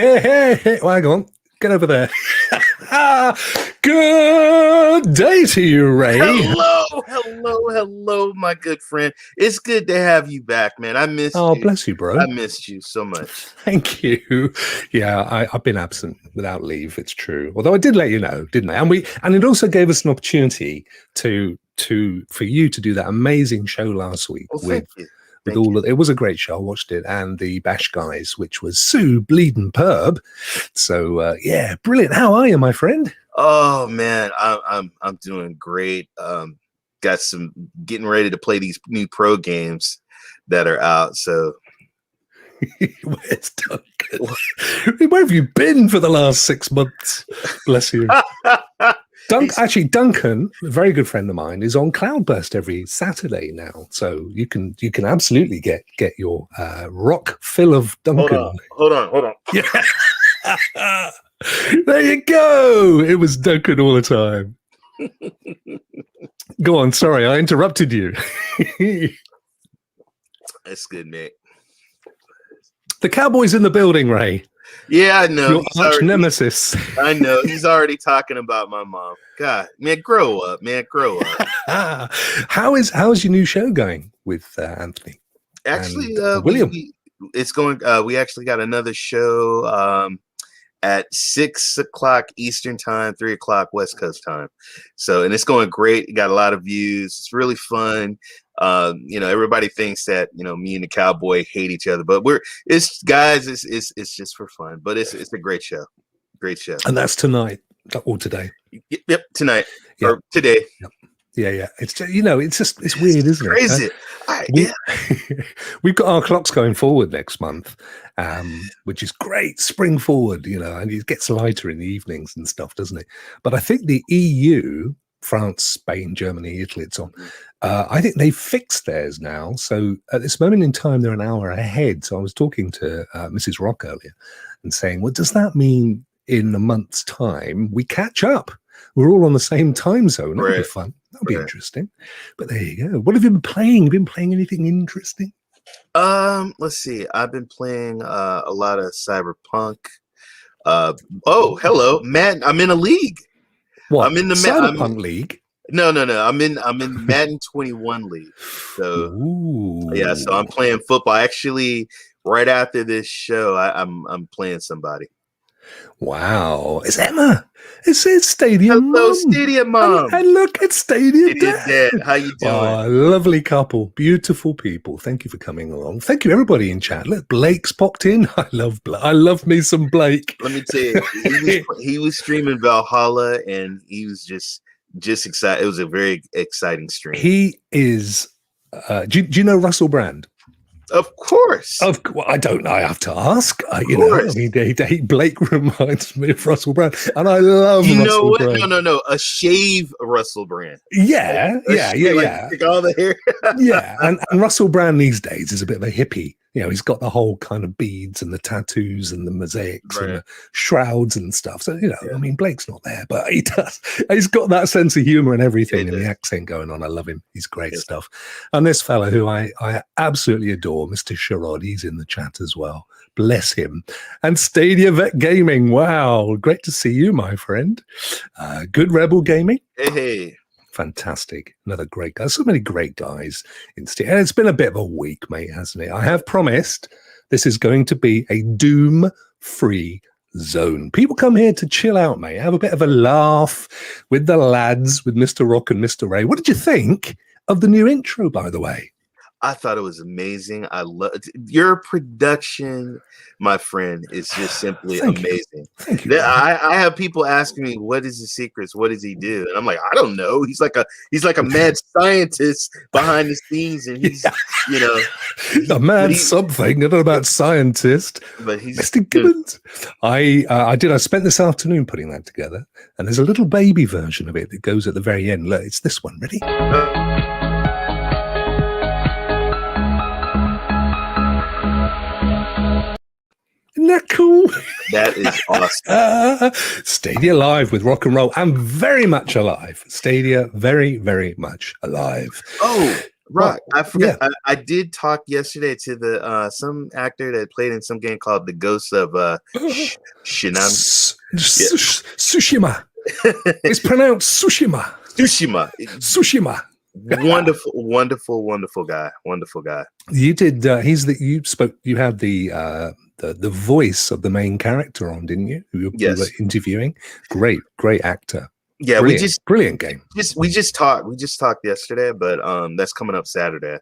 Hey, well, hang on. Get over there. Good day to you, Ray. Hello, my good friend. It's good to have you back, man. I missed you. Oh, bless you, bro. I missed you so much. Thank you. Yeah, I've been absent without leave. It's true. Although I did let you know, didn't I? And it also gave us an opportunity for you to do that amazing show last week with it was a great show. I watched it, and the Bash Guys, which was so bleeding perb. So yeah, brilliant. How are you, my friend? Oh man, I'm doing great. Got getting ready to play these new pro games that are out. So where's Duncan? Where have you been for the last 6 months? Bless you. Duncan, a very good friend of mine, is on Cloudburst every Saturday now, so you can absolutely get your rock fill of Duncan. Hold on. Yeah. There you go. It was Duncan all the time. Go on. Sorry, I interrupted you. That's good, Nick. The Cowboy's in the building, Ray. Yeah, I know. Your arch nemesis. I know. He's already talking about my mom. God, man, grow up, man. Grow up. How's your new show going with Anthony? Actually, William. It's going. We actually got another show at 6 o'clock Eastern time, 3 o'clock West Coast time. So, and it's going great. It got a lot of views. It's really fun. Everybody thinks that, me and the Cowboy hate each other, but it's just for fun, but it's a great show. Great show. And that's tonight or today. Yep. Tonight or today. Yep. Yeah. It's it's weird, isn't crazy. It? We've got our clocks going forward next month, which is great. Spring forward, and it gets lighter in the evenings and stuff, doesn't it? But I think the EU, France, Spain, Germany, Italy, it's on. I think they've fixed theirs now. So at this moment in time, they're an hour ahead. So I was talking to Mrs. Rokk earlier and saying, well, does that mean in a month's time we catch up? We're all on the same time zone. That'll be fun. That'll be interesting. But there you go. What have you been playing? Have you been playing anything interesting? Let's see. I've been playing a lot of Cyberpunk. Hello, Matt. I'm in a league. What? I'm in the Cyberpunk league. No. I'm in Madden 21 league. So yeah, so I'm playing football. Actually, right after this show, I'm playing somebody. Wow, it's Emma. It's Stadia Mom. Hello, Stadia Mom. And look, it's Stadia Dad. How you doing? Oh, lovely couple, beautiful people. Thank you for coming along. Thank you, everybody in chat. Look, Blake's popped in. I love me some Blake. Let me tell you, he was streaming Valhalla, and he was just excited. It was a very exciting stream. He is. Do you know Russell Brand? Of course. I don't know. I have to ask. Blake reminds me of Russell Brand, and I love Russell Brand. No. A shave Russell Brand. Yeah. Like all the hair. Yeah, and Russell Brand these days is a bit of a hippie. He's got the whole kind of beads and the tattoos and the mosaics and the shrouds and stuff. So, I mean, Blake's not there, but he does. He's got that sense of humor and everything and the accent going on. I love him. He's great stuff. And this fella who I absolutely adore, Mr. Sherrod, he's in the chat as well. Bless him. And Stadia Vet Gaming. Wow. Great to see you, my friend. Good Rebel Gaming. Hey. Fantastic. Another great guy. So many great guys in Stadia. And it's been a bit of a week, mate, hasn't it? I have promised this is going to be a doom-free zone. People come here to chill out, mate. Have a bit of a laugh with the lads, with Mr. Rokk and Mr. Ray. What did you think of the new intro, by the way? I thought it was amazing. I love your production, my friend. Is just simply amazing. Thank you. I have people asking me, "What is the secrets? What does he do?" And I'm like, I don't know. He's like a mad scientist behind the scenes, and he's a mad something. I don't know about scientist, but he's Mr. Gibbons. I spent this afternoon putting that together, and there's a little baby version of it that goes at the very end. Look, it's this one. Ready? Isn't that cool? That is awesome. Stadia live with rock and roll. I'm very much alive. Stadia, very, very much alive. Oh, Rokk. I forgot. Yeah. I did talk yesterday to the some actor that played in some game called The Ghost of Tsushima. It's pronounced Tsushima. Tsushima. Wonderful guy. You did. You had the voice of the main character on, didn't you? You were interviewing. Great actor. Yeah, brilliant game. We just talked yesterday, but that's coming up Saturday.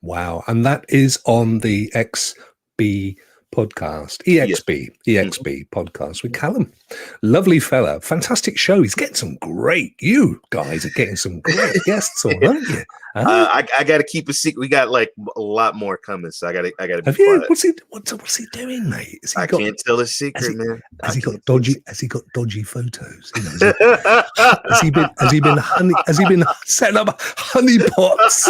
Wow, and that is on the XB podcast, EXB podcast with Callum. Lovely fella, fantastic show. He's getting you guys are getting some great guests on, aren't you? I got to keep a secret. We got like a lot more coming, so I got to. Have you? What's he doing, mate? Can't tell a secret, man. Has he got dodgy photos? You know, has he been setting up honey pots?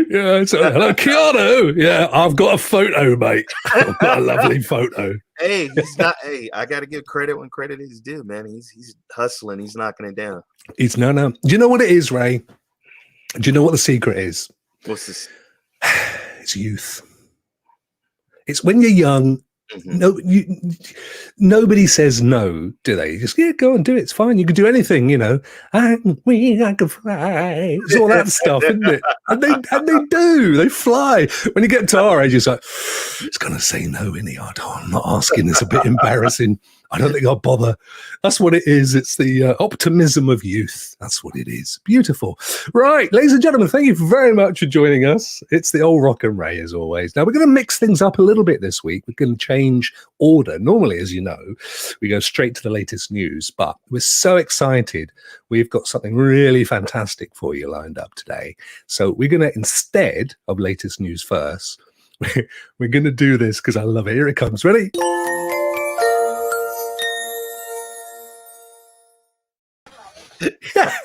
Yeah. So hello, Keanu. Yeah, I've got a photo, mate. I've got a lovely photo. Hey, he's not. Hey, I got to give credit when credit is due, man. He's hustling. He's knocking it down. It's no. Do you know what it is, Ray? Do you know what the secret is? What's this? It's youth. It's when you're young. Mm-hmm. Nobody says no, do they? Just go and do it. It's fine. You can do anything, you know. I can fly. It's all that stuff, isn't it? And they do. They fly. When you get to our age, it's like, it's gonna say no, isn't he? I'm not asking. It's a bit embarrassing. I don't think I'll bother. That's what it is. It's the optimism of youth. That's what it is. Beautiful. Right, ladies and gentlemen, thank you very much for joining us. It's the old Rokk and Ray, as always. Now, we're going to mix things up a little bit this week. We're going to change order. Normally, as you know, we go straight to the latest news, but we're so excited. We've got something really fantastic for you lined up today. So we're going to, instead of latest news first, we're going to do this because I love it. Here it comes. Ready?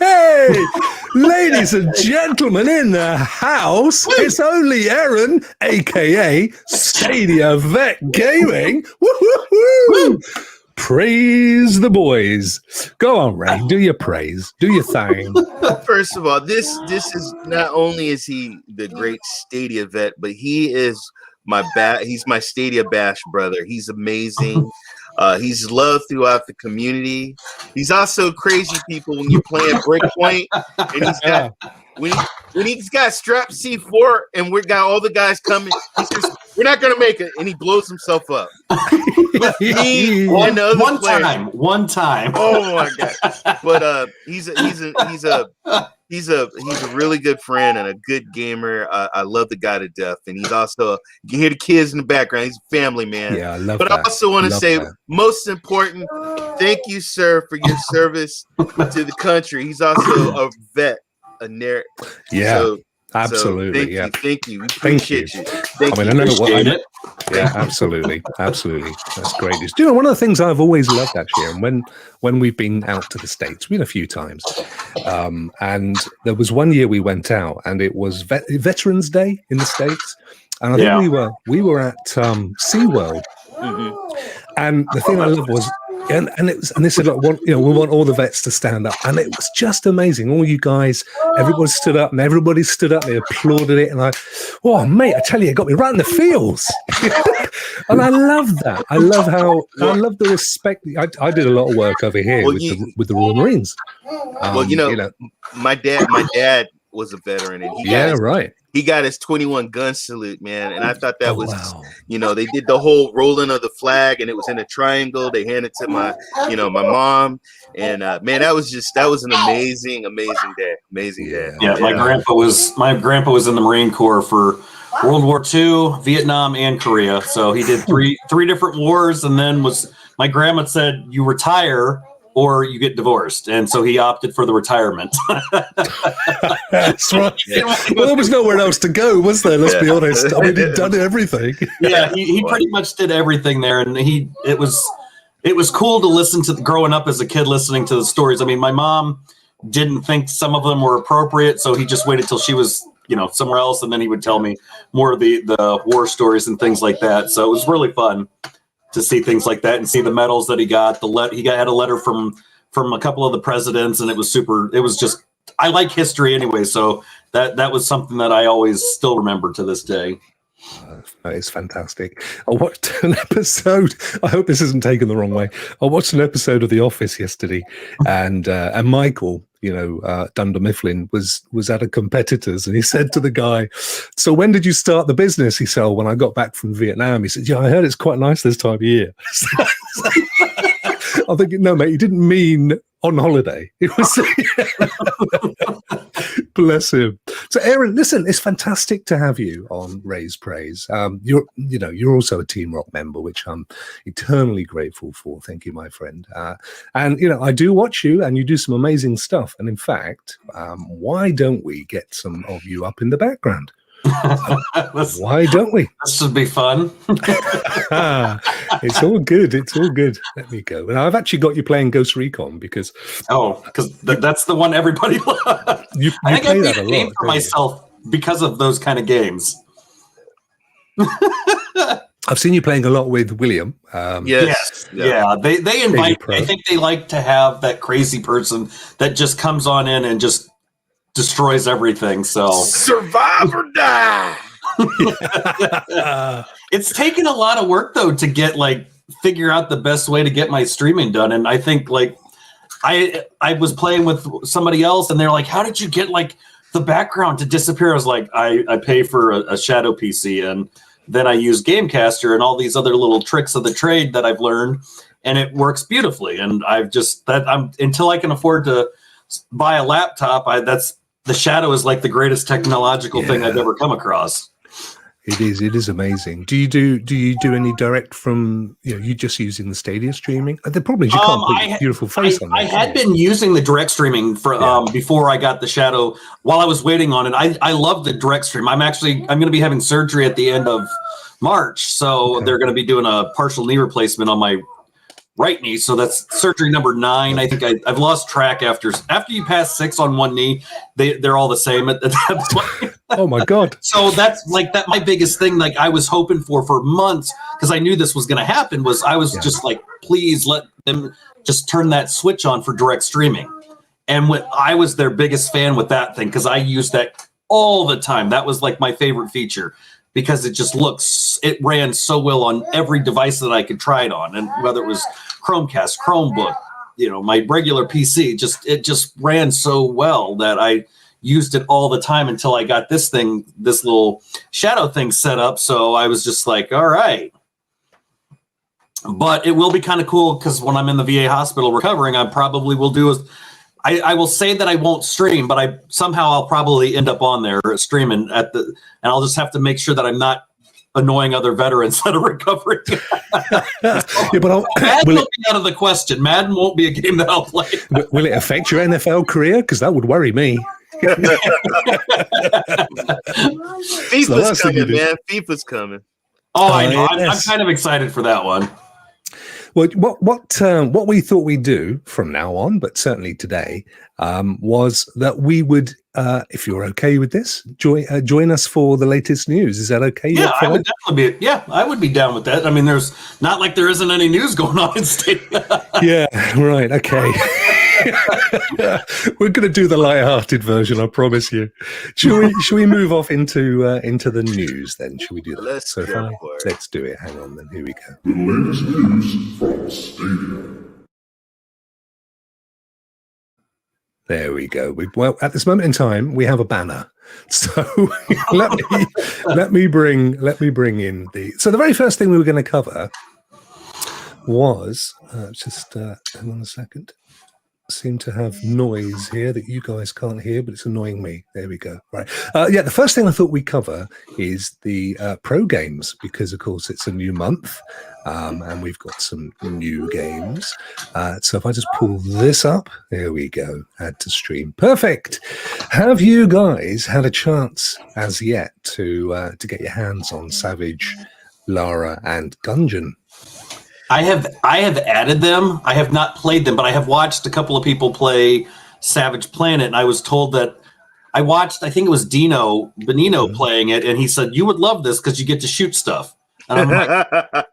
Hey, ladies and gentlemen in the house, it's only Aaron, aka Stadia Vet Gaming. Woo-hoo-hoo! Praise the boys. Go on, Ray. Do your praise. Do your thing. First of all, this is not only is he the great Stadia vet, but he is he's my Stadia Bash brother. He's amazing. He's loved throughout the community. He's also crazy people when you're playing Breakpoint, and he's got when he's got strap C4, and we got all the guys coming. He's just, we're not gonna make it, and he blows himself up. Me and the other players. One time. Oh my god! But he's a really good friend and a good gamer. I love the guy to death, and he's also, you can hear the kids in the background. He's a family man. Yeah, I love but that. I also want to say, most important, thank you, sir, for your service to the country. He's also a vet, a nerd. Yeah. So, absolutely. Thank you. We appreciate you. I know what. Yeah, absolutely. That's great news. Do you know, one of the things I've always loved, actually, and when we've been out to the States, we've been a few times, and there was one year we went out, and it was Veterans Day in the States, and I think we were at SeaWorld, and the thing I loved was. And they said, look, we want all the vets to stand up, and it was just amazing. All you guys, everybody stood up, and they applauded it, and mate, I tell you, it got me right in the feels. And I love that. I love the respect. I did a lot of work over here with the Royal Marines. My dad was a veteran, and he got his 21 gun salute, man. And I thought that was, they did the whole rolling of the flag, and it was in a triangle. They handed it to my mom, and man, that was an amazing day. Yeah, my grandpa was in the Marine Corps for World War II, Vietnam, and Korea. So he did three different wars, and then my grandma said, you retire or you get divorced, and so he opted for the retirement. That's right. Well, there was nowhere else to go, was there? Let's be honest. I mean, he'd done everything. Yeah, he pretty much did everything there, and it was cool to listen to growing up as a kid, listening to the stories. I mean, my mom didn't think some of them were appropriate, so he just waited till she was somewhere else, and then he would tell me more of the war stories and things like that. So it was really fun to see things like that and see the medals that he got. He had a letter from a couple of the presidents, and it was just I like history anyway, so that was something that I always still remember to this day. It's fantastic. I watched an episode. I hope this isn't taken the wrong way. I watched an episode of The Office yesterday, and Michael, Dunder Mifflin, was at a competitor's, and he said to the guy, "So when did you start the business?" He said, "Oh, when I got back from Vietnam." He said, "Yeah, I heard it's quite nice this time of year." I think, no, mate, he didn't mean on holiday. It was bless him. So, Aaron, listen, it's fantastic to have you on Ray's Praise. You're also a Team Rock member, which I'm eternally grateful for. Thank you, my friend. And I do watch you, and you do some amazing stuff. And in fact, why don't we get some of you up in the background? Why don't we? This would be fun. It's all good. It's all good. Let me go. And I've actually got you playing Ghost Recon because that's the one everybody loves. I think I made a name for myself because of those kind of games. I've seen you playing a lot with William. Yes. Yeah. They invite. I think they like to have that crazy person that just comes on in and just destroys everything. So survive or die. It's taken a lot of work though to get figure out the best way to get my streaming done. And I think I was playing with somebody else and they're like, "How did you get the background to disappear?" I was like, I pay for a shadow PC, and then I use Gamecaster and all these other little tricks of the trade that I've learned, and it works beautifully. And I'm until I can afford to buy a laptop, the shadow is the greatest technological thing I've ever come across. It is amazing. Do you do any direct from you just using the Stadia streaming? The problem is you can't put your beautiful face on it. I had been using the direct streaming for before I got the shadow. While I was waiting on it, I love the direct stream. I'm going to be having surgery at the end of March, so they're going to be doing a partial knee replacement on my right knee. So that's surgery number 9. I think I've lost track after you pass 6 on one knee, they're all the same at that point. Oh my God. So that's my biggest thing. I was hoping for months, because I knew this was going to happen, was I was just please let them just turn that switch on for direct streaming. And I was their biggest fan with that thing, because I used that all the time. That was my favorite feature, because it ran so well on every device that I could try it on. And whether it was Chromecast, Chromebook, my regular PC, it just ran so well that I used it all the time until I got this little shadow thing set up. So I was just all right. But it will be kind of cool, because when I'm in the VA hospital recovering, I probably will do I will say that I won't stream, but I'll probably end up on there streaming and I'll just have to make sure that I'm not annoying other veterans that are recovering. But Madden will be out of the question. Madden won't be a game that I'll play. Will it affect your NFL career? Because that would worry me. FIFA's coming, man. FIFA's coming. Oh, I know. I'm kind of excited for that one. Well, what we thought we'd do from now on, but certainly today, was that we would, if you're okay with this, join us for the latest news. Is that okay? Yeah, I would definitely be. Yeah, I would be down with that. I mean, there's not like there isn't any news going on in Stadia. Yeah, right. Okay. We're going to do the light-hearted version, I promise you. Should we move off into the news then? Should we do that? Let's do it. Hang on then. Here we go. The latest news from Stadia. There we go. Well, at this moment in time, we have a banner. So let me bring in the very first thing we were going to cover was hang on a second. Seem to have noise here that you guys can't hear, but it's annoying me. There we go. Right. The first thing I thought we'd cover is the pro games, because of course it's a new month, and we've got some new games. So if I just pull this up, there we go. Add to stream. Perfect. Have you guys had a chance as yet to get your hands on Savage, Lara, and Gungeon? I have added them. I have not played them, but I have watched a couple of people play Savage Planet, and I was told that I think it was Benino playing it, and he said, "You would love this because you get to shoot stuff." And I'm like,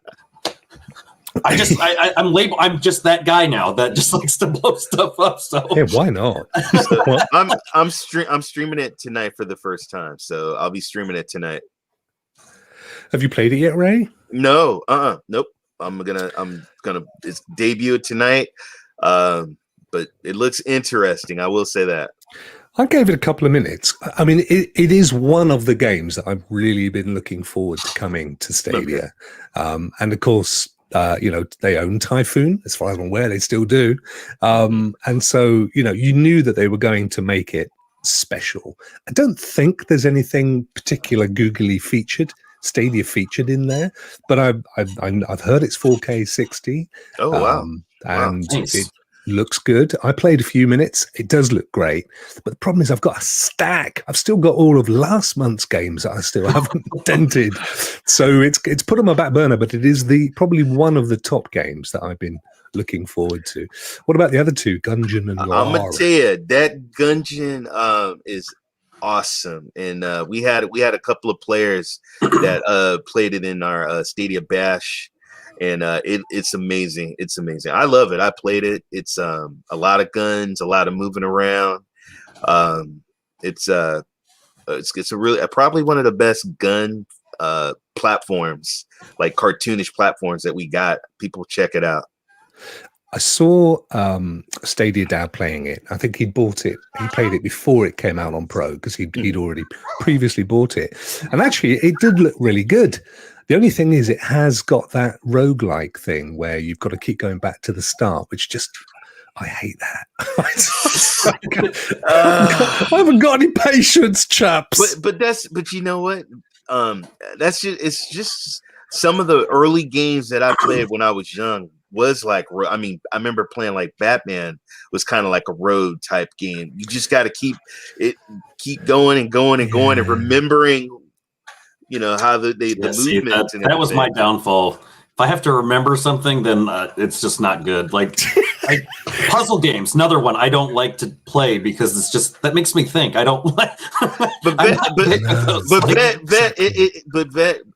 I'm just that guy now that just likes to blow stuff up. So Yeah, why not? Well, I'm streaming it tonight for the first time, so I'll be streaming it tonight. Have you played it yet, Ray? No, nope. I'm gonna it's debut tonight. But it looks interesting. I will say that. I gave it a couple of minutes. I mean, it is one of the games that I've really been looking forward to coming to Stadia. Okay. And of course, they own Typhoon, as far as I'm aware, they still do. And so, you knew that they were going to make it special. I don't think there's anything particular googly Stadia featured in there, but I've heard it's 4K 60. Oh, wow. And nice. It looks good. I played a few minutes. It does look great. But the problem is I've got a stack. I've still got all of last month's games that I still haven't dented. So it's put on my back burner, but it is probably one of the top games that I've been looking forward to. What about the other two, Gungeon and Lara? I'm going to tell you, that Gungeon is awesome. And we had a couple of players that played it in our Stadia Bash. And it's amazing. It's amazing. I love it. I played it. It's a lot of guns, a lot of moving around. It's a really probably one of the best gun platforms, like cartoonish platforms that we got. People check it out. I saw Stadia Dad playing it. I think he bought it. He played it before it came out on Pro because he'd already previously bought it. And actually, it did look really good. The only thing is it has got that roguelike thing where you've got to keep going back to the start, which I hate that. I haven't got any patience, chaps. But you know what? It's just some of the early games that I played when I was young was like, I remember playing like Batman was kind of like a road type game. You just got to keep going and going and going and remembering, how the movements. That was my downfall. If I have to remember something, then it's just not good. Like puzzle games, another one I don't like to play because it's just that makes me think. I don't like.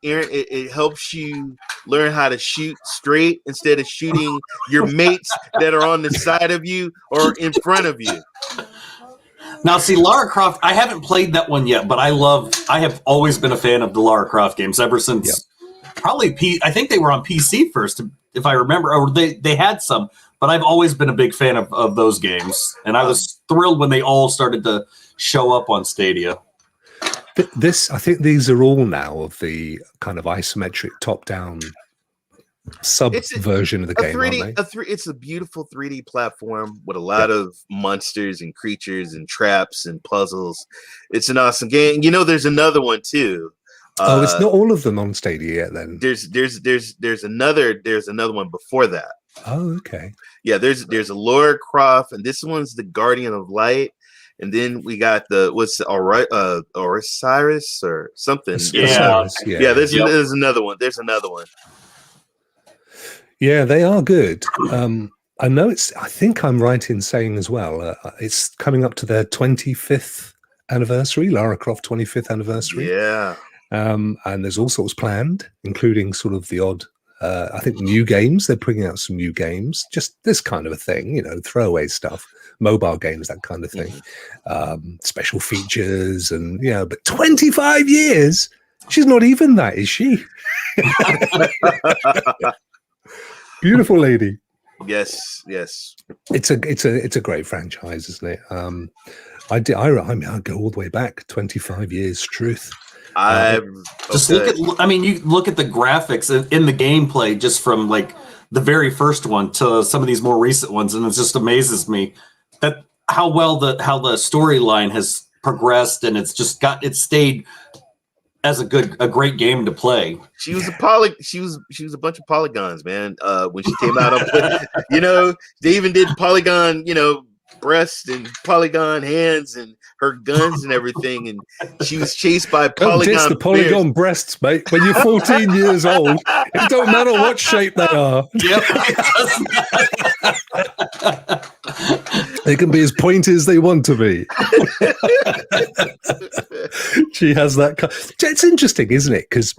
It helps you learn how to shoot straight instead of shooting your mates that are on the side of you or in front of you. Now, see, Lara Croft, I haven't played that one yet, but I have always been a fan of the Lara Croft games ever since probably I think they were on PC first, if I remember, or they had some, but I've always been a big fan of those games. And I was thrilled when they all started to show up on Stadia. I think these are all now of the kind of isometric top-down version of the game. It's a beautiful 3D platform with a lot of monsters and creatures and traps and puzzles. It's an awesome game. There's another one too. It's not all of them on Stadia yet. Then there's another one before that. Oh, okay. Yeah, there's a Lara Croft, and this one's the Guardian of Light. And then we got Osiris or something. Yeah. There's another one. There's another one. Yeah, they are good. I know I think I'm right in saying as well, it's coming up to their 25th anniversary, Lara Croft 25th anniversary. Yeah. And there's all sorts planned, including sort of the odd, I think, new games. They're bringing out some new games, just this kind of a thing, throwaway stuff, mobile games, that kind of thing, special features. And, but 25 years, she's not even that, is she? Beautiful lady. Yes. It's a great franchise, isn't it? I go all the way back 25 years. Truth. You look at the graphics in the gameplay just from like the very first one to some of these more recent ones, and it just amazes me that how the storyline has progressed, and it's stayed as a great game to play. She was a bunch of polygons, man. When she came out, they even did polygon, breasts and polygon hands and her guns and everything, and she was chased by polygon polygon breasts, mate. When you're 14 years old, it don't matter what shape they are. Yep, they can be as pointy as they want to be. She has that. It's interesting, isn't it? Because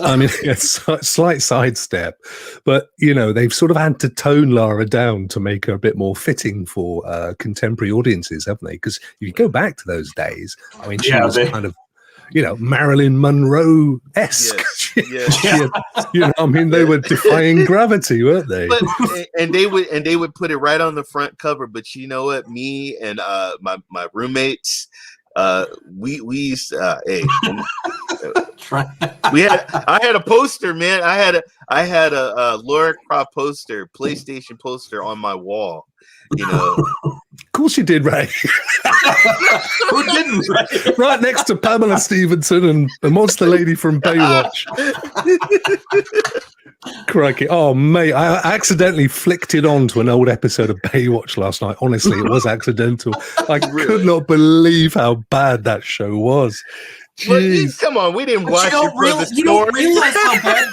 I mean, it's a slight sidestep, but they've sort of had to tone Lara down to make her a bit more fitting for contemporary audiences, haven't they? Because if you go back to those days, I mean, she was kind of, Marilyn Monroe-esque. I mean, they were defying gravity, weren't they? But, and they would put it right on the front cover. But you know what? Me and my roommates, we used I had a poster, man. I had a Laura Croft poster, PlayStation poster on my wall. Of course you did, Ray. Who didn't? Ray? Right next to Pamela Stevenson and the monster lady from Baywatch. Crikey. Oh, mate, I accidentally flicked it on to an old episode of Baywatch last night. Honestly, it was accidental. I could not believe how bad that show was. Come on, we didn't watch it for the story. You don't realize how bad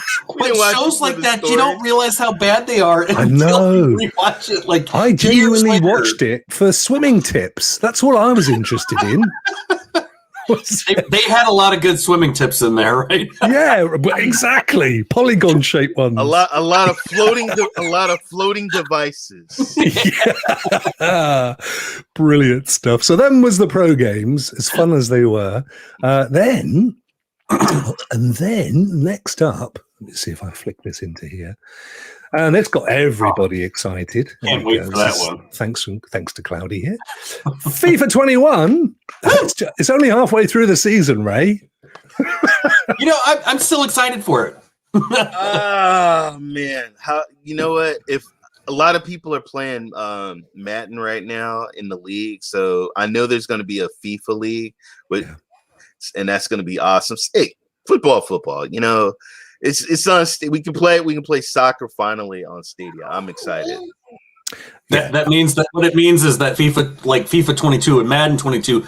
shows like that. You don't realize how bad they are. I know. You rewatch it, like I genuinely watched it for swimming tips. That's what I was interested in. They had a lot of good swimming tips in there, right? Yeah, exactly. Polygon-shaped ones. A lot of floating devices. Yeah. Brilliant stuff. So then was the pro games, as fun as they were. Then next up, let me see if I flick this into here. And it's got everybody excited. Can't wait for that one. Thanks to Cloudy here. FIFA 21. It's only halfway through the season, Ray. I'm still excited for it. Oh man, you know what? If a lot of people are playing Madden right now in the league, so I know there's going to be a FIFA league, and that's going to be awesome. Hey, football. It's on. We can play soccer finally on Stadia. I'm excited. That means that what it means is that FIFA 22 and Madden 22,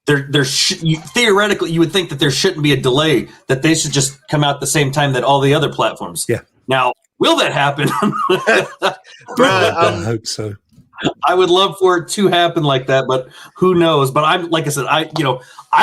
theoretically you would think that there shouldn't be a delay, that they should just come out the same time that all the other platforms. Yeah. Now, will that happen? I hope so. I would love for it to happen like that, but who knows? But I'm like I said, I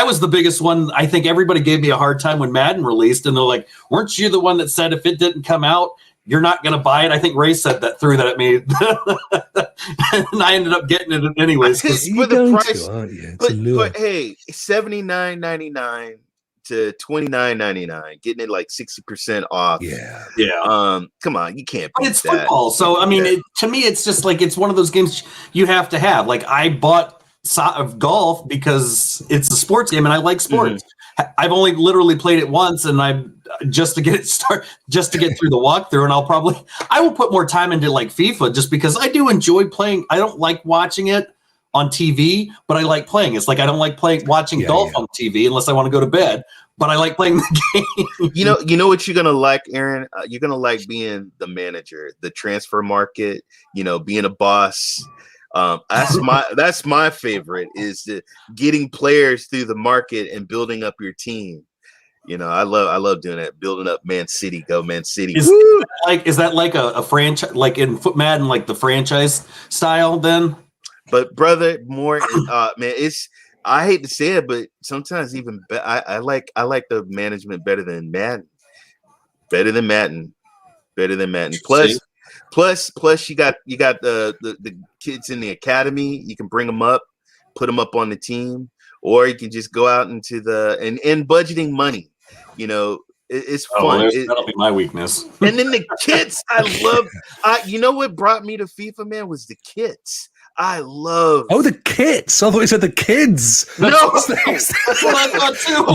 was the biggest one. I think everybody gave me a hard time when Madden released, and they're like, "Weren't you the one that said if it didn't come out, you're not going to buy it?" I think Ray said that threw that at me, and I ended up getting it anyways. For the price, but hey, $79.99 to $29.99, getting it like 60% off. Yeah. Come on, you can't beat it's that. Football, so I mean, to me, it's just like it's one of those games you have to have. Like I bought golf because it's a sports game and I like sports. Mm-hmm. I've only literally played it once, and I'm just to get it started, just to get through the walkthrough. And I will put more time into like FIFA just because I do enjoy playing. I don't like watching it on TV, but I like playing. It's like I don't like watching golf on TV unless I want to go to bed. But I like playing the game. You know what you're gonna like, Aaron? You're gonna like being the manager, the transfer market. Being a boss. That's my favorite, is getting players through the market and building up your team. I love doing that, building up Man City. Go Man City. Is that like a franchise, like in Madden, like the franchise style then? But brother, more man, I hate to say it, but sometimes even I like the management better than Madden. Plus, you got the kids in the academy. You can bring them up, put them up on the team, or you can just go out into and budgeting money. It's fun. That'll be my weakness. And then the kits, you know what brought me to FIFA, man, was the kits. I love. Oh, the kits! I thought you said the kids. No, that's what I thought too.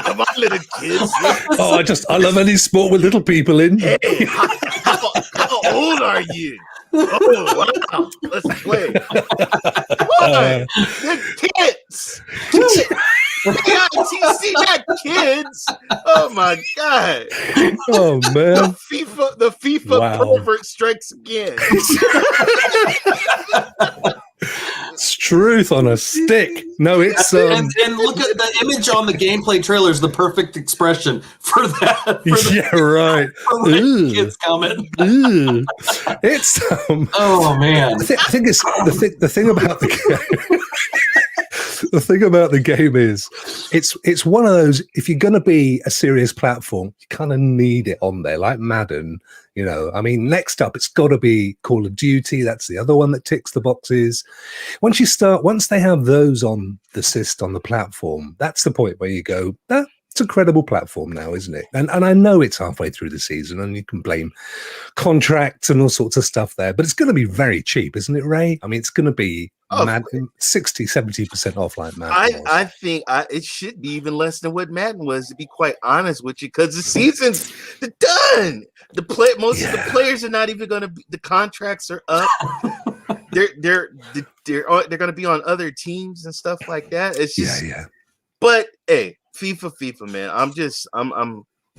Come on, little kids. Oh, I love any sport with little people in. Hey, how old are you? Oh, wow. Let's play. The kids. You see that, kids? Oh my god! Oh man! The FIFA pervert strikes again. It's truth on a stick. No, it's and look at the image on the gameplay trailer is the perfect expression for that. Right. For kids comment. It's oh man! I think it's the thing about the The thing about the game is, it's one of those. If you're going to be a serious platform, you kind of need it on there, like Madden. You know, I mean, next up, it's got to be Call of Duty. That's the other one that ticks the boxes. Once they have those on the platform, that's the point where you go, it's a credible platform now, isn't it? And I know it's halfway through the season, and you can blame contracts and all sorts of stuff there, but it's going to be very cheap, isn't it, Ray? I mean, it's going to be 60-70% off like Madden. I think it should be even less than what Madden was, to be quite honest with you, because the season's done. Most of the players are not even going to be. The contracts are up. they're going to be on other teams and stuff like that. It's just But hey, FIFA, man.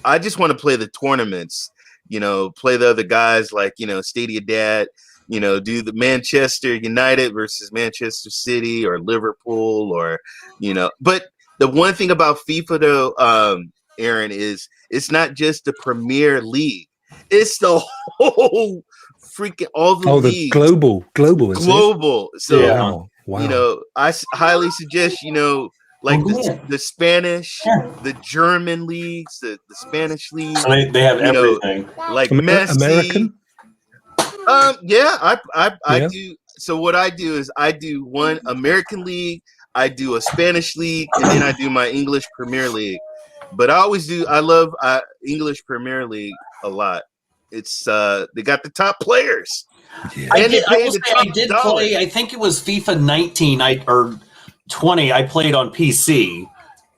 I just want to play the tournaments. You know, play the other guys like Stadia Dad. You know, do the Manchester United versus Manchester City or Liverpool or But the one thing about FIFA though, Aaron, is it's not just the Premier League. It's the whole freaking all the leagues. global, global. So wow. I highly suggest like the Spanish, the German leagues, the Spanish league. So they have everything. Like Messi. American. I do. So what I do is I do one American league, I do a Spanish league, and then I do my English Premier League. But I love English Premier League a lot. It's they got the top players. Yeah. I did play. I think it was FIFA 19 or 20. I played on PC,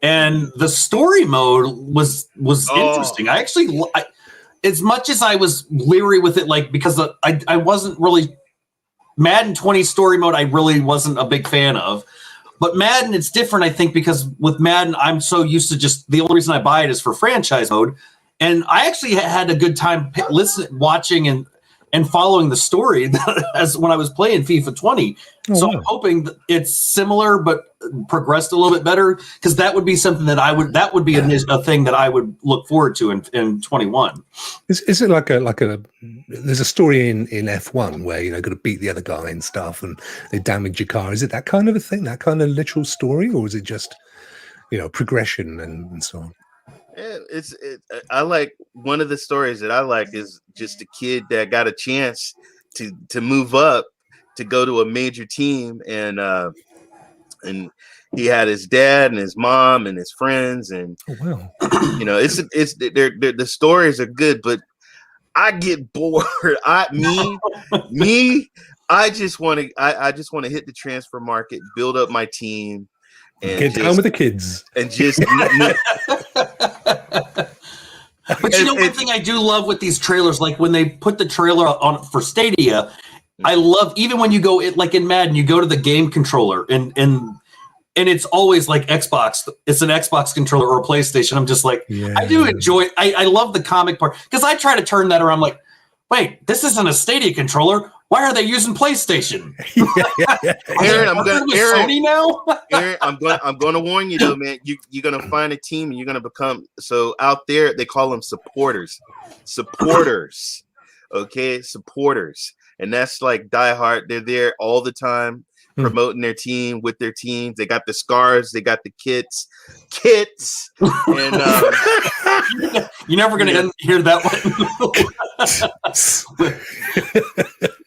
and the story mode was interesting. I actually, as much as I was leery with it, like because I wasn't really Madden 20 story mode. I really wasn't a big fan of. But Madden, it's different, I think, because with Madden, I'm so used to just the only reason I buy it is for franchise mode. And I actually had a good time watching and following the story as when I was playing FIFA 20. So I'm hoping that it's similar but progressed a little bit better, because that would be something that would be a thing that I would look forward to in 21. Is it like a there's a story in F1 where got to beat the other guy and stuff and they damage your car? Is it that kind of a thing, that kind of literal story, or is it just progression and so on? Yeah, I like one of the stories that I like is just a kid that got a chance to move up to go to a major team, and he had his dad and his mom and his friends, and the stories are good, but I get bored. I just want to hit the transfer market, build up my team, and get down with the kids, and just. But one thing I do love with these trailers, like when they put the trailer on for Stadia, I love even when you go like in Madden, you go to the game controller and it's always like Xbox. It's an Xbox controller or a PlayStation. I'm just like, I do enjoy. I love the comic part, because I try to turn that around. I'm like, wait, this isn't a Stadia controller. Why are they using PlayStation? Aaron, Sony now. Aaron, I'm gonna warn you though, man. You're gonna find a team and you're gonna become out there. They call them supporters. Okay, supporters, and that's like diehard. They're there all the time, promoting their team with their teams. They got the scars, they got the kits, and you're never gonna hear that one.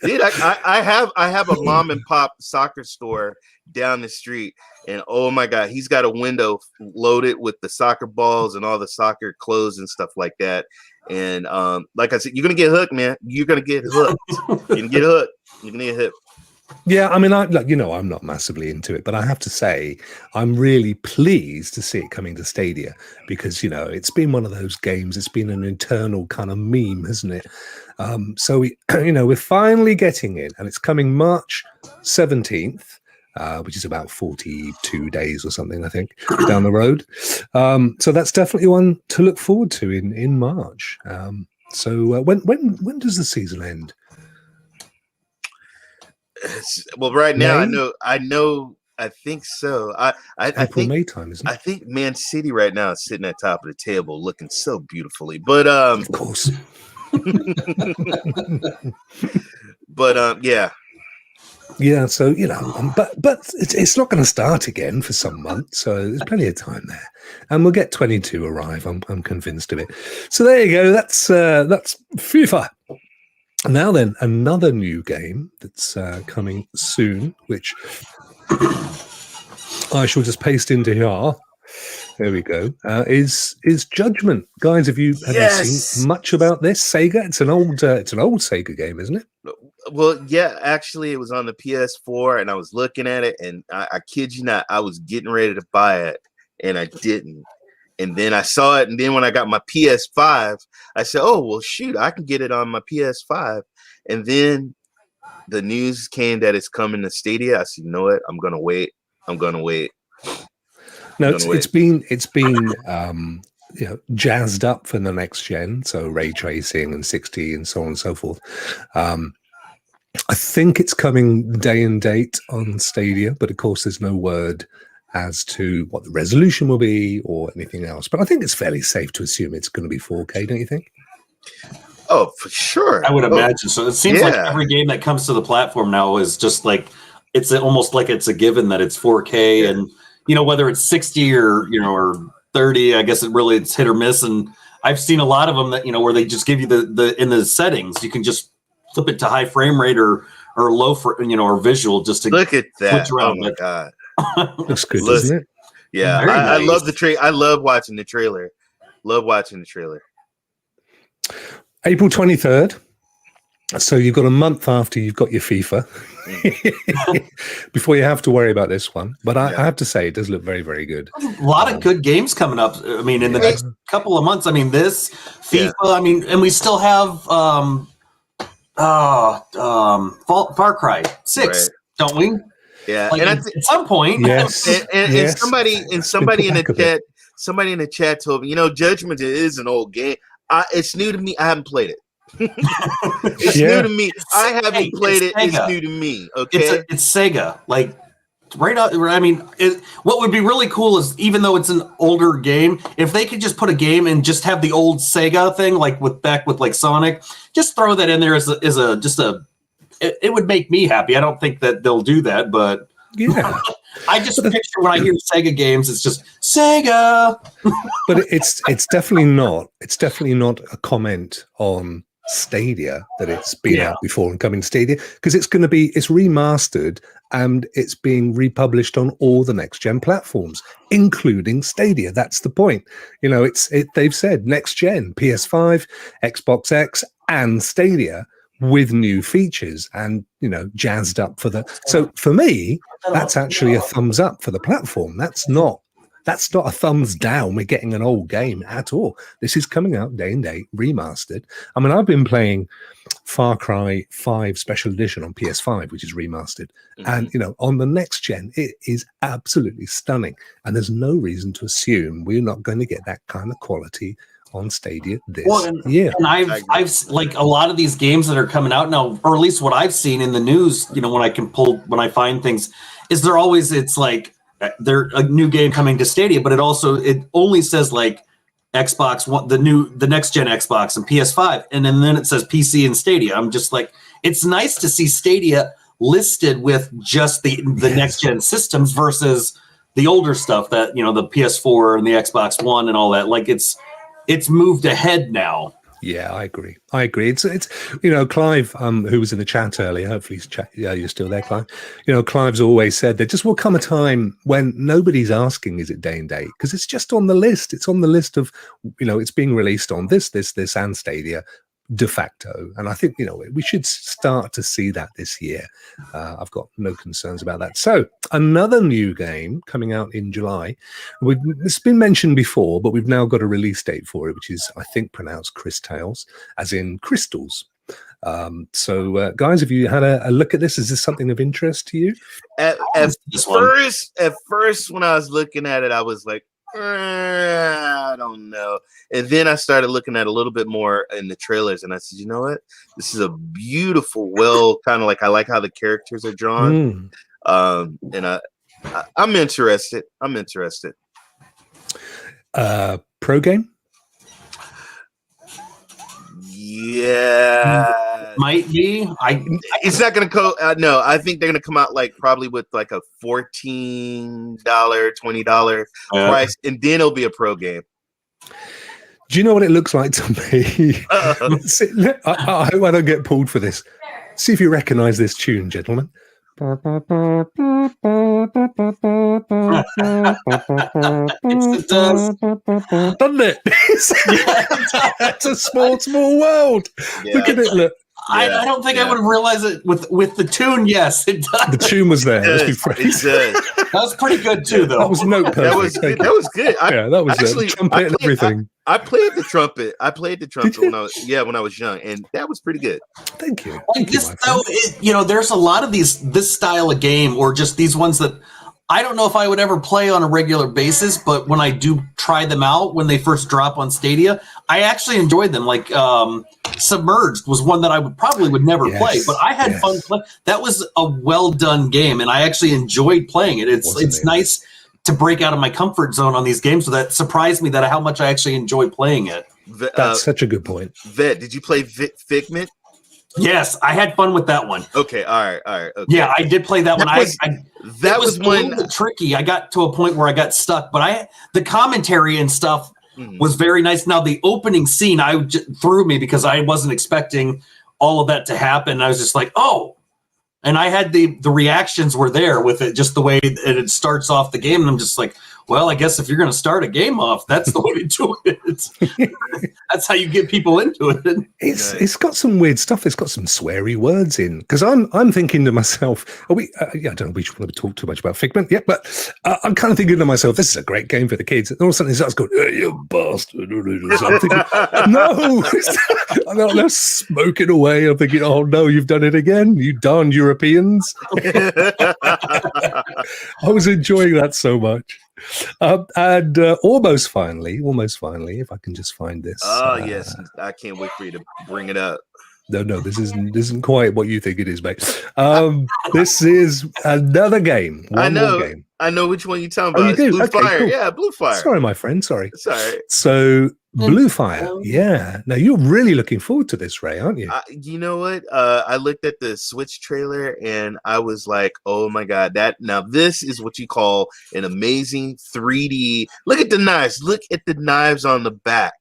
Dude, I have a mom and pop soccer store down the street, and oh my god, he's got a window loaded with the soccer balls and all the soccer clothes and stuff like that. And like I said, you're gonna get hooked, man. You're gonna get hooked. You're gonna get hooked. You're gonna get hooked. Yeah, I mean, I'm not massively into it, but I have to say I'm really pleased to see it coming to Stadia, because it's been one of those games. It's been an internal kind of meme, hasn't it? So we're finally getting it, and it's coming March 17th, which is about 42 days or something, I think, down the road. So that's definitely one to look forward to in March. So when does the season end? Well, right now May? I think so. I think May time, isn't it? I think Man City right now is sitting at top of the table, looking so beautifully. But of course. But yeah. Yeah, so but it's not going to start again for some months, so there's plenty of time there, and we'll get 22 arrive. I'm convinced of it. So there you go. That's FIFA. Now then, another new game that's coming soon, which I shall just paste into here. There we go. Is Judgment, guys? Have you seen much about this? Sega. It's an old Sega game, isn't it? Well, yeah, actually, it was on the PS4, and I was looking at it, and I kid you not, I was getting ready to buy it, and I didn't. And then I saw it, and then when I got my PS5, I said, "Oh, well, shoot, I can get it on my PS5." And then the news came that it's coming to Stadia. I said, "You know what? I'm gonna wait. No, it's been jazzed up for the next gen, so ray tracing and 60 and so on and so forth. I think it's coming day and date on Stadia, but of course there's no word as to what the resolution will be or anything else. But I think it's fairly safe to assume it's going to be 4K, don't you think? Oh, for sure. I would imagine so. It seems like every game that comes to the platform now is just like it's almost like it's a given that it's 4K, and whether it's 60 or 30, I guess it's hit or miss. And I've seen a lot of them that where they just give you the in the settings, you can just flip it to high frame rate or low for or visual just to look at that. switch around. Oh my god, looks good, doesn't it? Yeah, I love the trailer. I love watching the trailer. April 23rd. So you've got a month after you've got your FIFA before you have to worry about this one. But I have to say, it does look very, very good. A lot of good games coming up. I mean, in the next couple of months. I mean, this FIFA. I mean, and we still have Far Cry 6, don't we? Yeah, like, and at some point, yes. And somebody in the chat told me, Judgment is an old game. It's new to me. I haven't played it. It's new to me. I haven't played it. It's new to me. Okay, it's Sega. Like right out. I mean, what would be really cool is even though it's an older game, if they could just put a game and just have the old Sega thing, like with like Sonic, just throw that in there as it would make me happy. I don't think that they'll do that, but yeah. I just picture when I hear Sega games, it's just Sega. But it's definitely not. It's definitely not a comment on Stadia that it's been out before and coming to Stadia, because it's remastered and it's being republished on all the next gen platforms, including Stadia. That's the point. They've said next gen, PS5, Xbox X, and Stadia, with new features and jazzed up for the. So for me, that's actually a thumbs up for the platform. That's not a thumbs down. We're getting an old game at all. This is coming out day and date, remastered. I mean, I've been playing Far Cry 5 Special Edition on PS5, which is remastered, and on the next gen, it is absolutely stunning. And there's no reason to assume we're not going to get that kind of quality on Stadia this year. And I've like a lot of these games that are coming out now, or at least what I've seen in the news, when I find things, is it's like they're a new game coming to Stadia, but it only says like Xbox One, the next gen Xbox and PS5, and then it says PC and Stadia. I'm just like, it's nice to see Stadia listed with just the next gen systems versus the older stuff that the PS4 and the Xbox One and all that. Like it's moved ahead now. Yeah, I agree. It's Clive, who was in the chat earlier. Hopefully, you're still there, Clive. Clive's always said there just will come a time when nobody's asking, is it day and date? Because it's just on the list. It's on the list of, it's being released on this, and Stadia de facto. And I think, we should start to see that this year. I've got no concerns about that. So another new game coming out in July. It's been mentioned before, but we've now got a release date for it, which is, I think, pronounced Crystales, as in crystals. So guys, have you had a look at this? Is this something of interest to you? At first, when I was looking at it, I was like, I don't know. And then I started looking at a little bit more in the trailers, and I said, you know what? This is a beautiful, kind of like, I like how the characters are drawn. And I'm interested. Pro game? Yes. Might be. It's not gonna go. No, I think they're gonna come out like probably with like a $14, $20 price, and then it'll be a pro game. Do you know what it looks like to me? I hope I don't get pulled for this. See if you recognize this tune, gentlemen. It does. Doesn't it? It's a small world. Yeah. Look at it. Look. I don't think I would have realized it with the tune. Yes, it does. The tune was there. Let's be frank. That was pretty good too, though. That was note perfect. That was good. That was actually trumpet and everything. I played the trumpet. when I was young, and that was pretty good. Thank you. There's a lot of this style of game, or just these ones that I don't know if I would ever play on a regular basis, but when I do try them out, when they first drop on Stadia, I actually enjoyed them. Like Submerged was one that I would never play, but I had fun playing. That was a well done game, and I actually enjoyed playing it. It's nice to break out of my comfort zone on these games. So that surprised me that how much I actually enjoy playing it. That's such a good point. Vet, did you play Figment? Yes, I had fun with that one. Okay, all right. Okay. Yeah, I did play that one. That was a little bit tricky. I got to a point where I got stuck, but the commentary and stuff was very nice. Now the opening scene threw me because I wasn't expecting all of that to happen. I was just like, oh. And I had the reactions were there with it, just the way it starts off the game. And I'm just like, well, I guess if you're going to start a game off, that's the way to do it. That's how you get people into it. It's got some weird stuff. It's got some sweary words in. Because I'm thinking to myself, I don't know, we should probably talk too much about Figment yet, but I'm kind of thinking to myself, this is a great game for the kids. And all of a sudden it starts going, hey, you bastard. So I'm thinking, no. They're smoking away. I'm thinking, oh no, you've done it again. You darn Europeans. I was enjoying that so much. And almost finally, if I can just find this. Oh yes, I can't wait for you to bring it up. No, this isn't quite what you think it is, mate. This is another game. I know which one you're talking about. Oh, you do? Blue Okay, Fire. cool. Yeah, Blue Fire. Sorry, my friend. Sorry. It's all right. So Blue Fire. Yeah. Now you're really looking forward to this, Ray, aren't you? You know what? I looked at the Switch trailer and I was like, "Oh my god! This is what you call an amazing 3D. Look at the knives. Look at the knives on the back,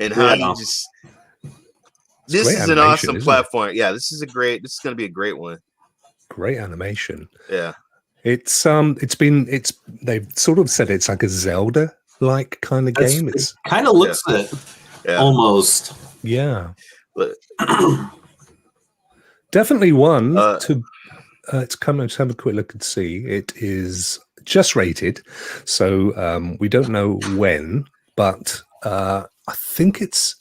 and how you just." This is an awesome platform. Yeah, this is going to be a great one. Great animation. Yeah. They've sort of said it's like a Zelda-like kind of game. It kind of looks it. Yeah. Almost. Yeah. Definitely one to it's coming. Let's have a quick look and see. It is just rated, so we don't know when, but I think it's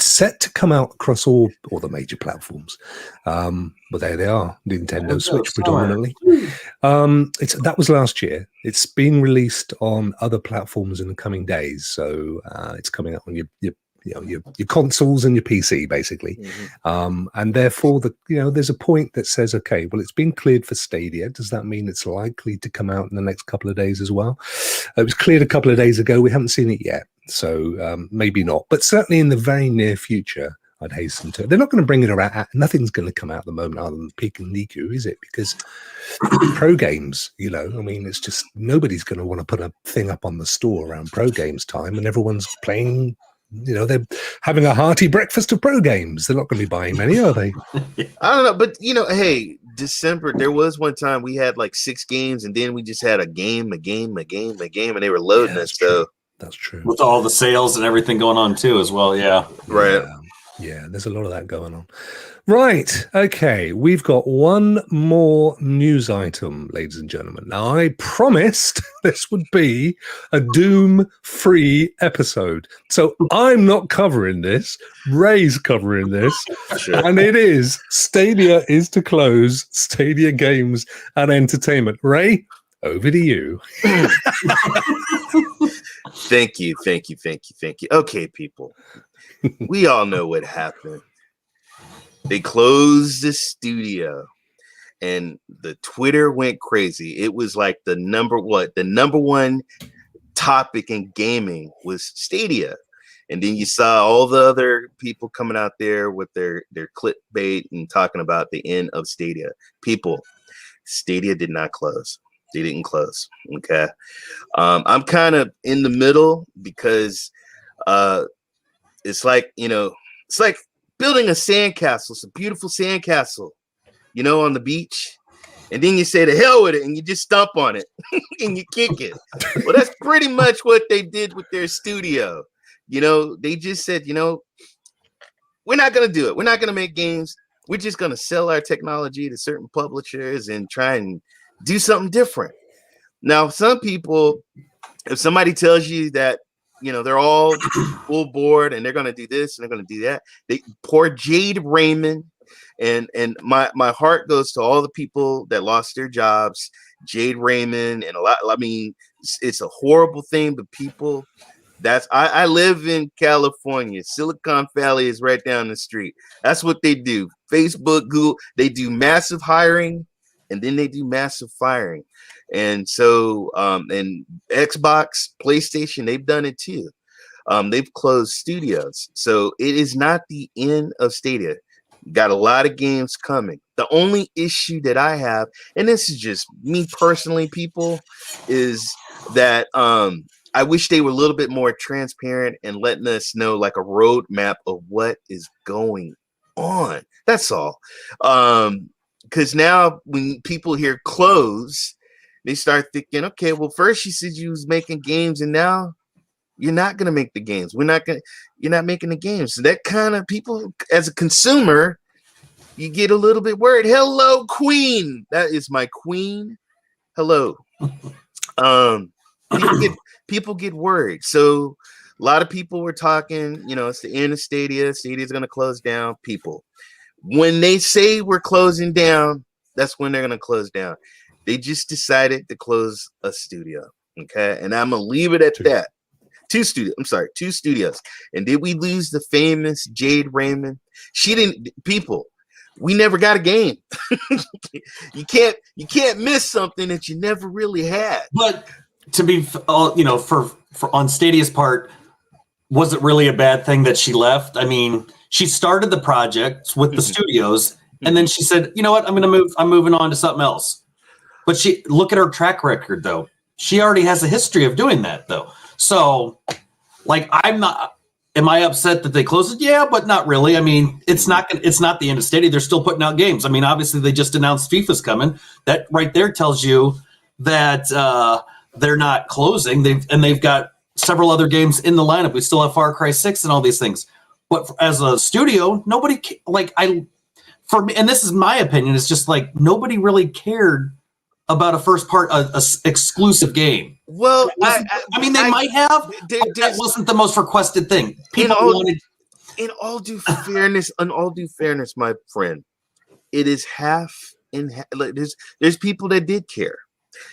set to come out across all the major platforms. But there they are, Nintendo Switch predominantly. That was last year. It's being released on other platforms in the coming days. So it's coming out on your consoles and your PC, basically. And therefore, there's a point that says, okay, well, it's been cleared for Stadia. Does that mean it's likely to come out in the next couple of days as well? It was cleared a couple of days ago. We haven't seen it yet. So maybe not, but certainly in the very near future, I'd hasten to. They're not going to bring it around. Nothing's going to come out at the moment other than Peek and Niku, is it? Because pro games, it's just nobody's going to want to put a thing up on the store around pro games time, and everyone's playing. They're having a hearty breakfast of pro games. They're not going to be buying many, are they? I don't know, but hey, December, there was one time we had like 6 games, and then we just had a game, and they were loading us. So. That's true. With all the sales and everything going on too as well. Yeah. Right. Yeah, there's a lot of that going on. Right. Okay. We've got one more news item, ladies and gentlemen. Now, I promised this would be a Doom-free episode. So I'm not covering this. Ray's covering this. Sure. And it is Stadia is to close Stadia Games and Entertainment. Ray, over to you. Thank you. Okay, people. We all know what happened. They closed the studio and the Twitter went crazy. It was like the number one topic in gaming was Stadia. And then you saw all the other people coming out there with their clickbait and talking about the end of Stadia. People, Stadia did not close. They didn't close. Okay. I'm kind of in the middle because it's like, it's like building a sandcastle. It's a beautiful sandcastle, on the beach. And then you say to hell with it and you just stomp on it and you kick it. Well, that's pretty much what they did with their studio. They just said, we're not going to do it. We're not going to make games. We're just going to sell our technology to certain publishers and try and do something different. Now, some people, if somebody tells you that, they're all full board and they're going to do this and they're going to do that, poor Jade Raymond. And my heart goes to all the people that lost their jobs, Jade Raymond, and it's a horrible thing, but people, I live in California. Silicon Valley is right down the street. That's what they do. Facebook, Google, they do massive hiring and then they do massive firing. And so, and Xbox, PlayStation, they've done it too. They've closed studios. So it is not the end of Stadia. Got a lot of games coming. The only issue that I have, and this is just me personally, people, is that I wish they were a little bit more transparent and letting us know like a roadmap of what is going on. That's all. Because now when people hear close, they start thinking, okay, well, first you said you was making games and now you're not going to make the games. You're not making the games. So that kind of people, as a consumer, you get a little bit worried. Hello, Queen. That is my queen. Hello. People get worried. So a lot of people were talking, it's the end of Stadia. Stadia's going to close down. People, when they say we're closing down, that's when they're going to close down. They just decided to close a studio. Okay. And I'm going to leave it at that. Two studios. And did we lose the famous Jade Raymond? She didn't. People, we never got a game. You can't miss something that you never really had. But to be, for on Stadia's part, was it really a bad thing that she left? I mean, she started the project with the studios, and then she said, "You know what? I'm moving on to something else." But look at her track record, though. She already has a history of doing that, though. So, am I upset that they closed it? Yeah, but not really. I mean, it's not the end of Stadia. They're still putting out games. I mean, obviously they just announced FIFA's coming. That right there tells you that they're not closing. They've got several other games in the lineup. We still have Far Cry 6 and all these things. But as a studio, nobody for me, and this is my opinion, it's just like nobody really cared about a exclusive game. Well, they might have. That wasn't the most requested thing. People wanted. In all due fairness, my friend, it is half in. There's people that did care.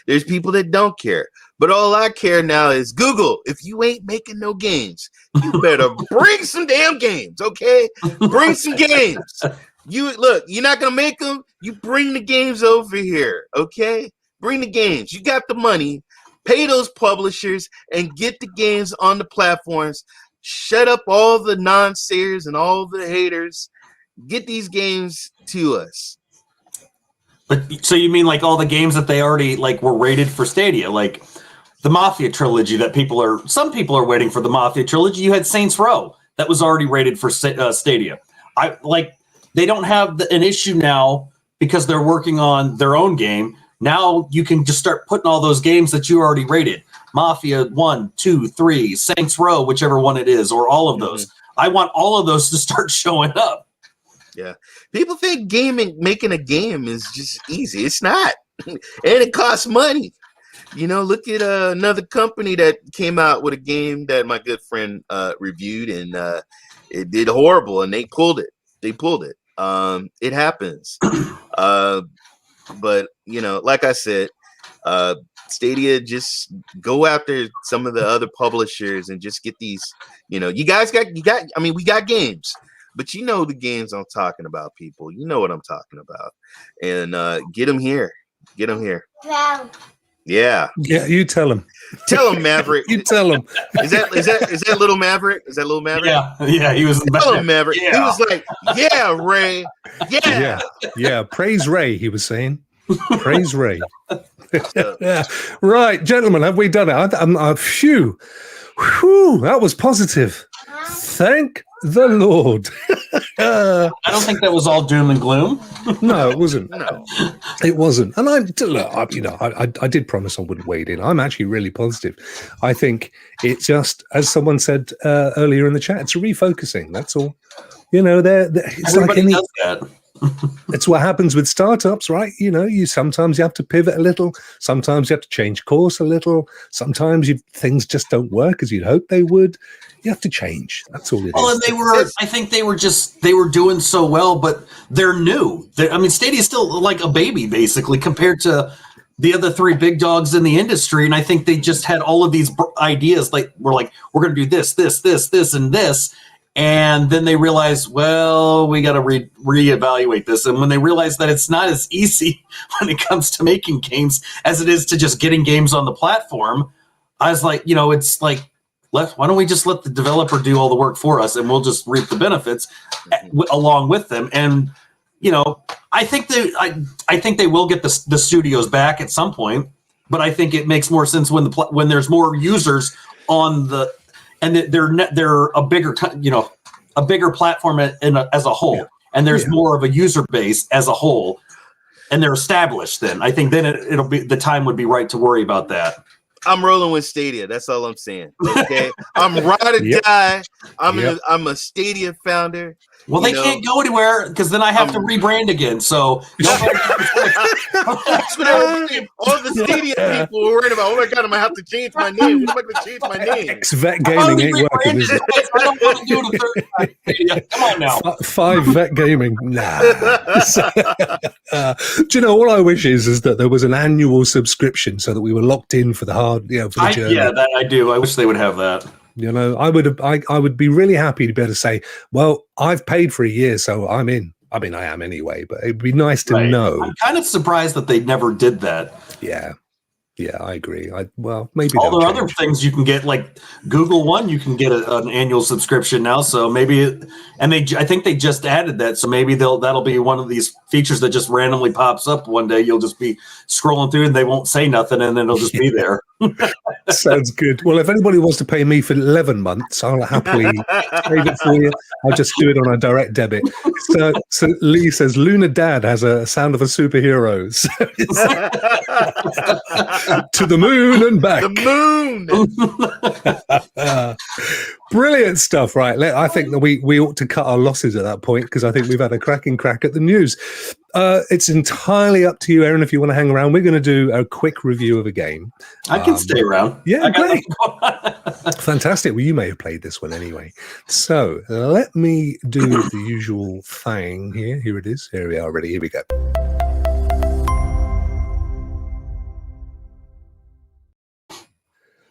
There's people that don't care. But all I care now is Google. If you ain't making no games, you better bring some damn games, okay? Bring some games. You're not gonna make them. You bring the games over here, okay? Bring the games. You got the money. Pay those publishers and get the games on the platforms. Shut up all the non-sayers and all the haters. Get these games to us. But so you mean like all the games that they already were rated for Stadia, like the Mafia trilogy that some people are waiting for the Mafia trilogy. You had Saints Row that was already rated for Stadia. They don't have an issue now because they're working on their own game. Now you can just start putting all those games that you already rated. Mafia 1, 2, 3, Saints Row, whichever one it is, or all of those. I want all of those to start showing up. Yeah. People think making a game is just easy. It's not. And it costs money. Look at another company that came out with a game that my good friend reviewed, and it did horrible, and they pulled it. It happens. But like I said, Stadia, just go after some of the other publishers and just get these. You guys got. I mean, we got games, but the games I'm talking about, people. You know what I'm talking about, and get them here. Get them here. Yeah. Yeah, you tell him. Tell him, Maverick. You tell him. Is that little Maverick? Is that little Maverick? Yeah, he was. Tell him, Maverick. Yeah. He was like, "Yeah, Ray. Yeah, Yeah. Praise Ray, he was saying. Praise Ray. So, Yeah. Right, gentlemen, have we done it? Phew. Whew, that was positive. Thank the Lord. I don't think that was all doom and gloom. No, it wasn't. no. It wasn't. And I did promise I wouldn't wade in. I'm actually really positive. I think it just, as someone said earlier in the chat, it's a refocusing. That's all. It's Everybody like does that. it's what happens with startups, right? You sometimes you have to pivot a little. Sometimes you have to change course a little. Sometimes things just don't work as you'd hope they would. You have to change. That's all it is. And I think they were doing so well, but they're new. Stadia is still like a baby, basically, compared to the other three big dogs in the industry. And I think they just had all of these ideas. We're going to do this, and this. And then they realize, well, we got to reevaluate this. And when they realize that it's not as easy when it comes to making games as it is to just getting games on the platform, I was like, it's like, why don't we just let the developer do all the work for us, and we'll just reap the benefits along with them. And I think they will get the studios back at some point, but I think it makes more sense when there's more users on the. And they're a bigger platform as a whole, and there's more of a user base as a whole, and they're established. Then I think it'll be the time would be right to worry about that. I'm rolling with Stadia. That's all I'm saying. Okay, I'm ride or die. I'm a Stadia founder. Well, they can't go anywhere because then I have to rebrand again. So that's what all the Stadia people were worried about. Oh my God, I'm gonna have to change my name. What am I gonna change my name? Vet Gaming ain't working, is it? I don't want to do it a third time. Stadia. Come on now. 5 Vet Gaming. Nah. Do you know what I wish is that there was an annual subscription so that we were locked in for the hard, for the journey. Yeah, that I do. I wish they would have that. I would be really happy to be able to say, well, I've paid for a year, so I'm in. I mean, I am anyway, but it'd be nice to know. I'm kind of surprised that they never did that. Yeah, I agree. Maybe all the other things you can get, like Google One, you can get an annual subscription now. So maybe, I think they just added that. So maybe that'll be one of these features that just randomly pops up one day. You'll just be scrolling through and they won't say nothing, and then it'll just be there. Sounds good. Well, if anybody wants to pay me for 11 months, I'll happily save it for you. I'll just do it on a direct debit. So Lee says Luna Dad has a sound of a superhero. To the moon and back. The moon. Brilliant stuff, right? I think that we ought to cut our losses at that point, because I think we've had a cracking crack at the news. It's entirely up to you, Aaron, if you want to hang around. We're going to do a quick review of a game. I can stay around. Yeah, great. Fantastic. Well, you may have played this one anyway. So let me do the usual thing here. Here it is. Here we are. Ready. Here we go.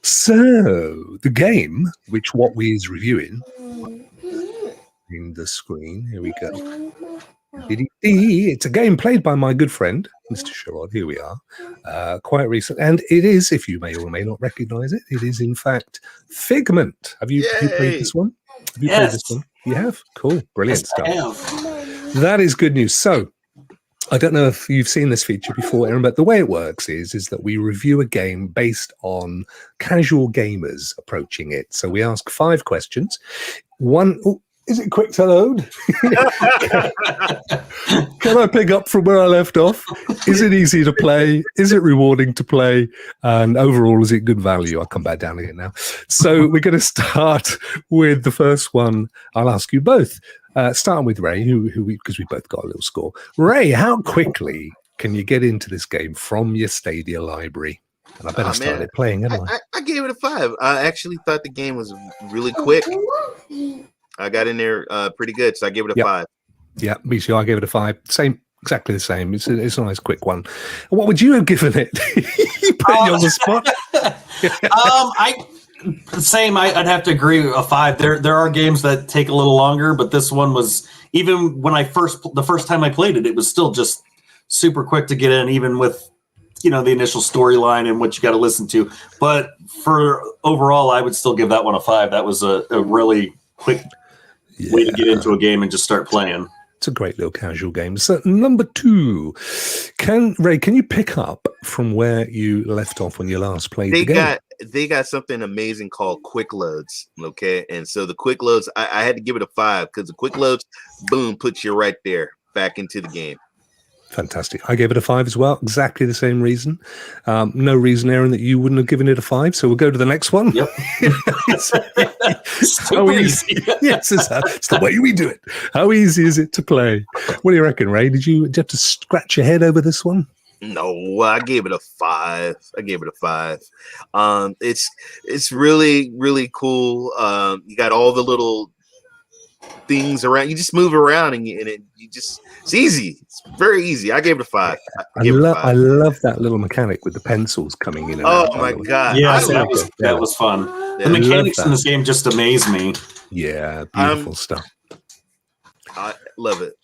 So the game, what we is reviewing in the screen. Here we go. It's a game played by my good friend, Mr. Sherrod. Here we are. Quite recent. And it is, if you may or may not recognize it, it is in fact Figment. Have you played this one? Have you played this one? You have? Cool. Brilliant stuff. That is good news. So I don't know if you've seen this feature before, Aaron, but the way it works is that we review a game based on casual gamers approaching it. So we ask 5 questions. Is it quick to load? Can I pick up from where I left off? Is it easy to play? Is it rewarding to play? And overall, is it good value? I'll come back down again now. So we're going to start with the first one. I'll ask you both. Starting with Ray, because we both got a little score. Ray, how quickly can you get into this game from your Stadia library? And I bet I started playing, haven't I? I gave it a 5. I actually thought the game was really quick. I got in there pretty good, so I gave it a 5. Yeah, me too. I gave it a 5. Exactly the same. It's a nice quick one. What would you have given it? You put me on the spot. I'd have to agree with a 5. There are games that take a little longer, but this one was, even when the first time I played it, it was still just super quick to get in, even with you know, the initial storyline and what you got to listen to. But for overall, I would still give that one a 5. That was a really quick way to get into a game and just start playing. It's a great little casual game. So number 2, Ray, can you pick up from where you left off when you last played the game? They got something amazing called quick loads. Okay. And so the quick loads, I had to give it a 5 because the quick loads, boom, puts you right there back into the game. Fantastic. I gave it a 5 as well. Exactly the same reason. No reason, Aaron, that you wouldn't have given it a 5. So we'll go to the next one. Yep. How easy. Yes, it's the way we do it. How easy is it to play? What do you reckon, Ray? Did you have to scratch your head over this one? No, I gave it a 5. It's really, really cool. You got all the little things around. You just move around and it's easy. It's very easy. I gave it a 5. I love that little mechanic with the pencils coming in. Oh my god! Yeah, that was fun. Yeah. The mechanics in this game just amaze me. Yeah, beautiful stuff. I love it.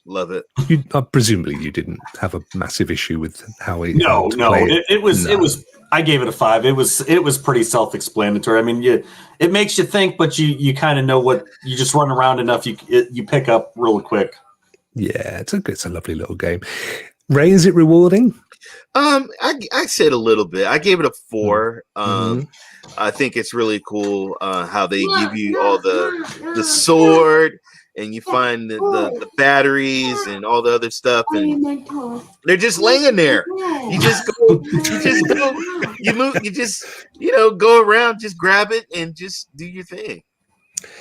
Presumably, you didn't have a massive issue with how it. No. It was. I gave it a 5. It was pretty self-explanatory. I mean, it makes you think, but you kind of know what you just run around enough. You pick up real quick. Yeah, it's a lovely little game. Ray, is it rewarding? I said a little bit. I gave it a 4. I think it's really cool how they give you all the sword. And you find the batteries and all the other stuff, and they're just laying there. You just go, you move, you just go around, just grab it and just do your thing.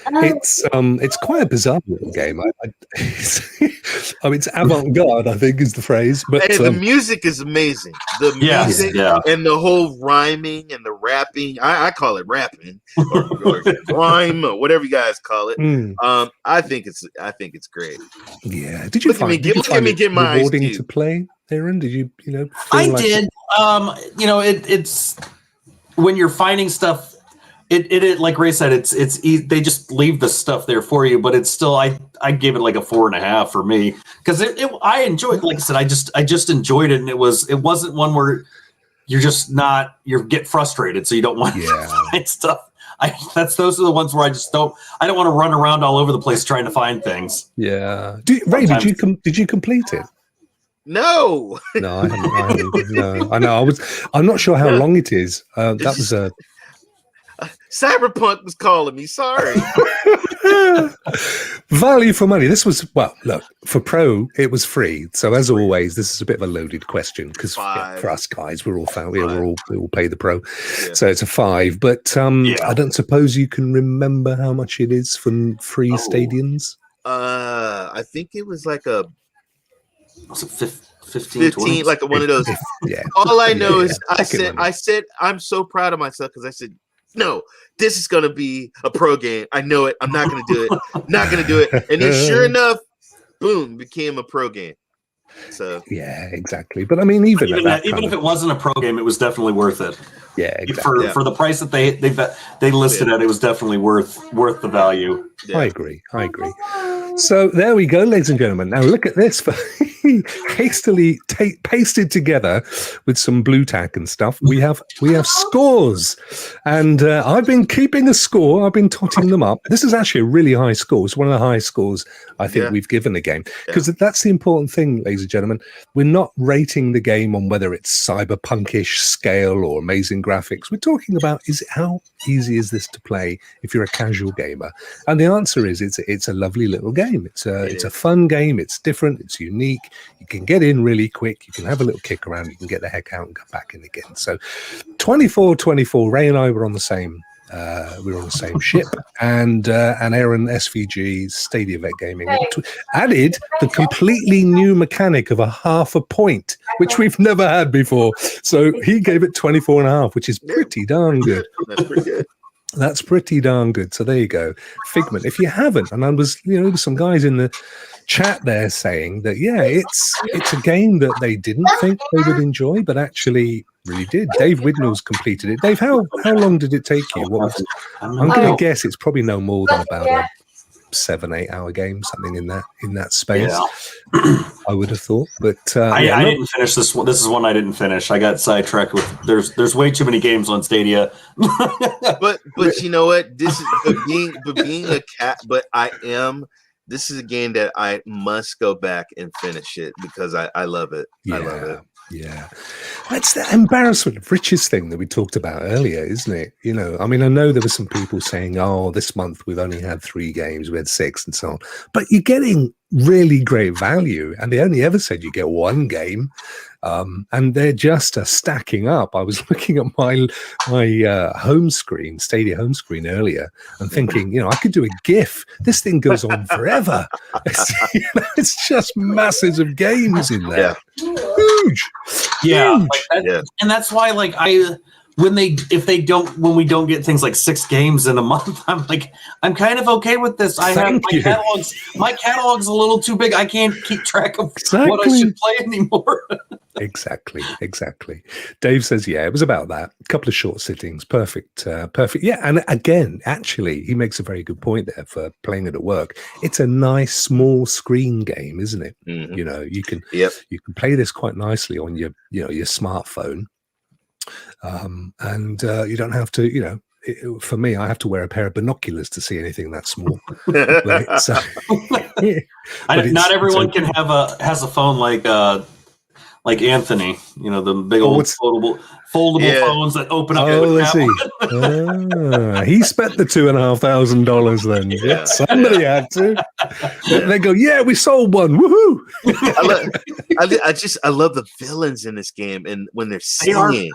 It's quite a bizarre little game. I mean, it's avant-garde, I think, is the phrase. But the music is amazing. The music and the whole rhyming and the rapping. I call it rapping or rhyme or whatever you guys call it. I think it's great. Yeah. Did you find it rewarding to play, Aaron? Did you I did. It's when you're finding stuff. It like Ray said, it's they just leave the stuff there for you, but it's still I gave it like a 4.5 for me because I enjoyed, like I said, I just enjoyed it, and it wasn't one where you get frustrated, so you don't want to find stuff. Those are the ones where I don't want to run around all over the place trying to find things. Yeah, Ray, did you complete it? No, I haven't. No, I know. I'm not sure how long it is. That was a. Cyberpunk was calling me. Sorry. Value for money. This was, well, look, for Pro, it was free. So as always, this is a bit of a loaded question because for us guys, we all pay the Pro. Yeah. So it's a 5. But I don't suppose you can remember how much it is for free Stadians. I think it was like a. Was it 15, like one of those. Yeah. All I know is I said I'm so proud of myself because I said, no, this is going to be a pro game. I know it. I'm not going to do it. Not going to do it. And then sure enough, boom, became a pro game. So yeah, exactly. But I mean, even if it wasn't a pro game, it was definitely worth it. Yeah, exactly. For the price that they listed at, it was definitely worth the value. Yeah. I agree. So there we go, ladies and gentlemen. Now look at this, hastily pasted together with some blue tack and stuff. We have scores, and I've been keeping a score. I've been totting them up. This is actually a really high score. It's one of the highest scores I think we've given the game, because that's the important thing, ladies and gentlemen. We're not rating the game on whether it's cyberpunkish scale or amazing graphics. We're talking about how easy is this to play if you're a casual gamer, and the answer is it's a lovely little game. It's a fun game. It's different. It's unique. You can get in really quick. You can have a little kick around. You can get the heck out and come back in again. So 24-24. Ray and I were on the same. We were on the same ship, and Aaron SVG Stadia Vet Gaming added the completely new mechanic of a half a point, which we've never had before. So he gave it 24.5, which is pretty darn good. That's pretty good. That's pretty darn good. So there you go. Figment. If you haven't, and there was some guys in the chat there saying that, it's a game that they didn't think they would enjoy, but actually really did. Dave Widnall's completed it. Dave, how long did it take you? I'm going to guess it's probably no more than about 7-8 hour game, something in that space. Yeah. I would have thought, but I didn't finish this one. This is one I didn't finish. I got sidetracked with there's way too many games on Stadia. but you know what? This is being a cat. But this is a game that I must go back and finish it because I love it. Yeah. I love it. Yeah, that's the embarrassment of riches thing that we talked about earlier, isn't it? You know, I mean, I know there were some people saying, "Oh, this month we've only had 3 games, we had 6, and so on," but you're getting really great value, and they only ever said you get 1 game, and they're just stacking up. I was looking at my home screen, Stadia home screen earlier, and thinking, you know, I could do a GIF. This thing goes on forever. It's just masses of games in there. Yeah. Huge. Yeah, Huge. and that's why, like, when we don't get things like 6 games in a month, I'm like, I'm kind of okay with this. I have my catalogs. My catalog's a little too big. I can't keep track of what I should play anymore. Exactly. Dave says, yeah, it was about that. A couple of short sittings, perfect. Yeah, and again, actually, he makes a very good point there for playing it at work. It's a nice small screen game, isn't it? Mm-hmm. You know, you can play this quite nicely on your smartphone. And you don't have to, you know, for me, I have to wear a pair of binoculars to see anything that small. Not everyone has a phone like Anthony, you know, the big old foldable phones that open up. Oh, let's see. He spent the $2,500 then. Yeah. Somebody had to. They go, yeah, we sold one. Woohoo! I love the villains in this game, and when they're singing.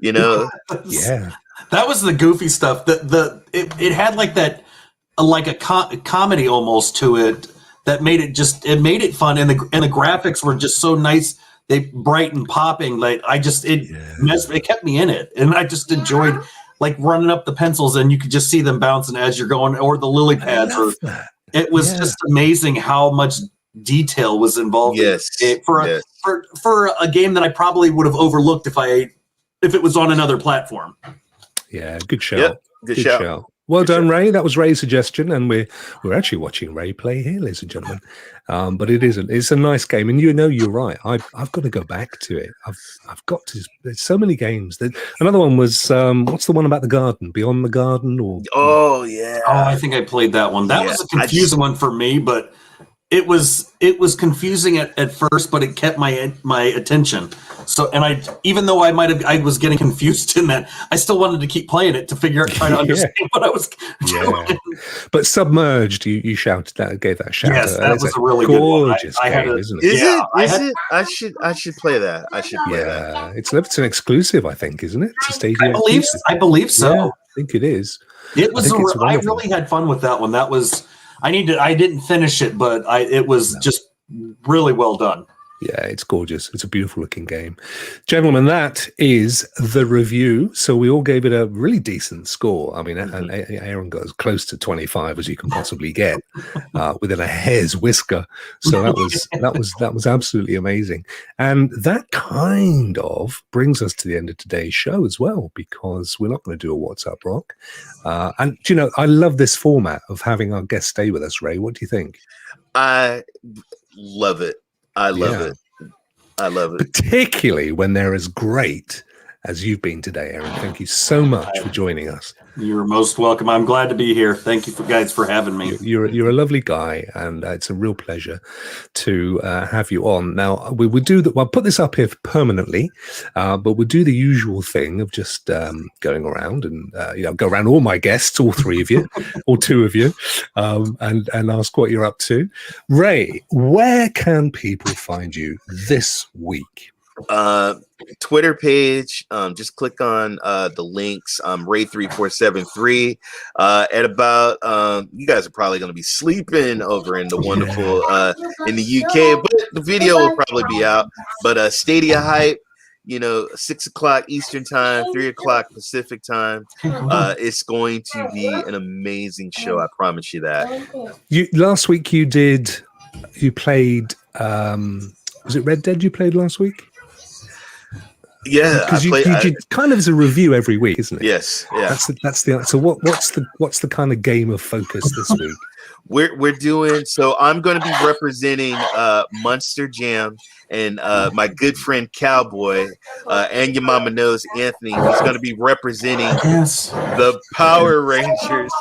You know, yeah, that was the goofy stuff. It had like that, like a comedy almost to it that made it fun, and the graphics were just so nice. They bright and popping. Like it kept me in it, and I just enjoyed like running up the pencils, and you could just see them bouncing as you're going, or the lily pads. It was just amazing how much detail was involved. Yes, for a game that I probably would have overlooked if it was on another platform. Yeah, good show. Yep, good show. Well done, Ray. That was Ray's suggestion, and we're actually watching Ray play here, ladies and gentlemen. But it's a nice game, and you know you're right. I've got to go back to it. I've got to. There's so many games. Another one was what's the one about the garden? Beyond the Garden, or I think I played that one. That was a confusing one for me, but it was confusing at first, but it kept my attention. So, and even though I was getting confused in that, I still wanted to keep playing it to try to understand what I was doing. But Submerged, you shouted that, gave that a shout. Yes, that was a really gorgeous game, isn't it? Is it? I should play that. I should play that. It's an exclusive, I think, isn't it? To Stadia. I believe so. Yeah, I think it is. It was. I really had fun with that one. That was. I didn't finish it, but it was just really well done. Yeah, it's gorgeous. It's a beautiful looking game. Gentlemen, that is the review. So we all gave it a really decent score. I mean, and Aaron got as close to 25 as you can possibly get within a hair's whisker. So that was absolutely amazing. And that kind of brings us to the end of today's show as well, because we're not going to do a What's Up Rock. And, you know, I love this format of having our guests stay with us, Ray. What do you think? I love it. I love it. I love it. Particularly when they're as great as you've been today, Aaron. Thank you so much for joining us. You're most welcome. I'm glad to be here. Thank you guys for having me. You're a lovely guy, and it's a real pleasure to have you on. Now, we would do that. I'll put this up here permanently, but we'll do the usual thing of just going around and go around all my guests, all 3 of you, or 2 of you, and ask what you're up to. Ray, where can people find you this week? Twitter page, just click on the links. Ray3473 at about you guys are probably going to be sleeping over in the wonderful in the UK, but the video will probably be out. But Stadia Hype, 6 o'clock Eastern time, 3 o'clock Pacific time. It's going to be an amazing show, I promise you that. Last week you played was it Red Dead you played last week? Yeah, because you did kind of as a review every week, isn't it? Yes, yeah. That's the. So what's the kind of game of focus this week? We're doing, so I'm going to be representing Munster Jam and my good friend Cowboy, and your mama knows Anthony. He's going to be representing the Power Rangers.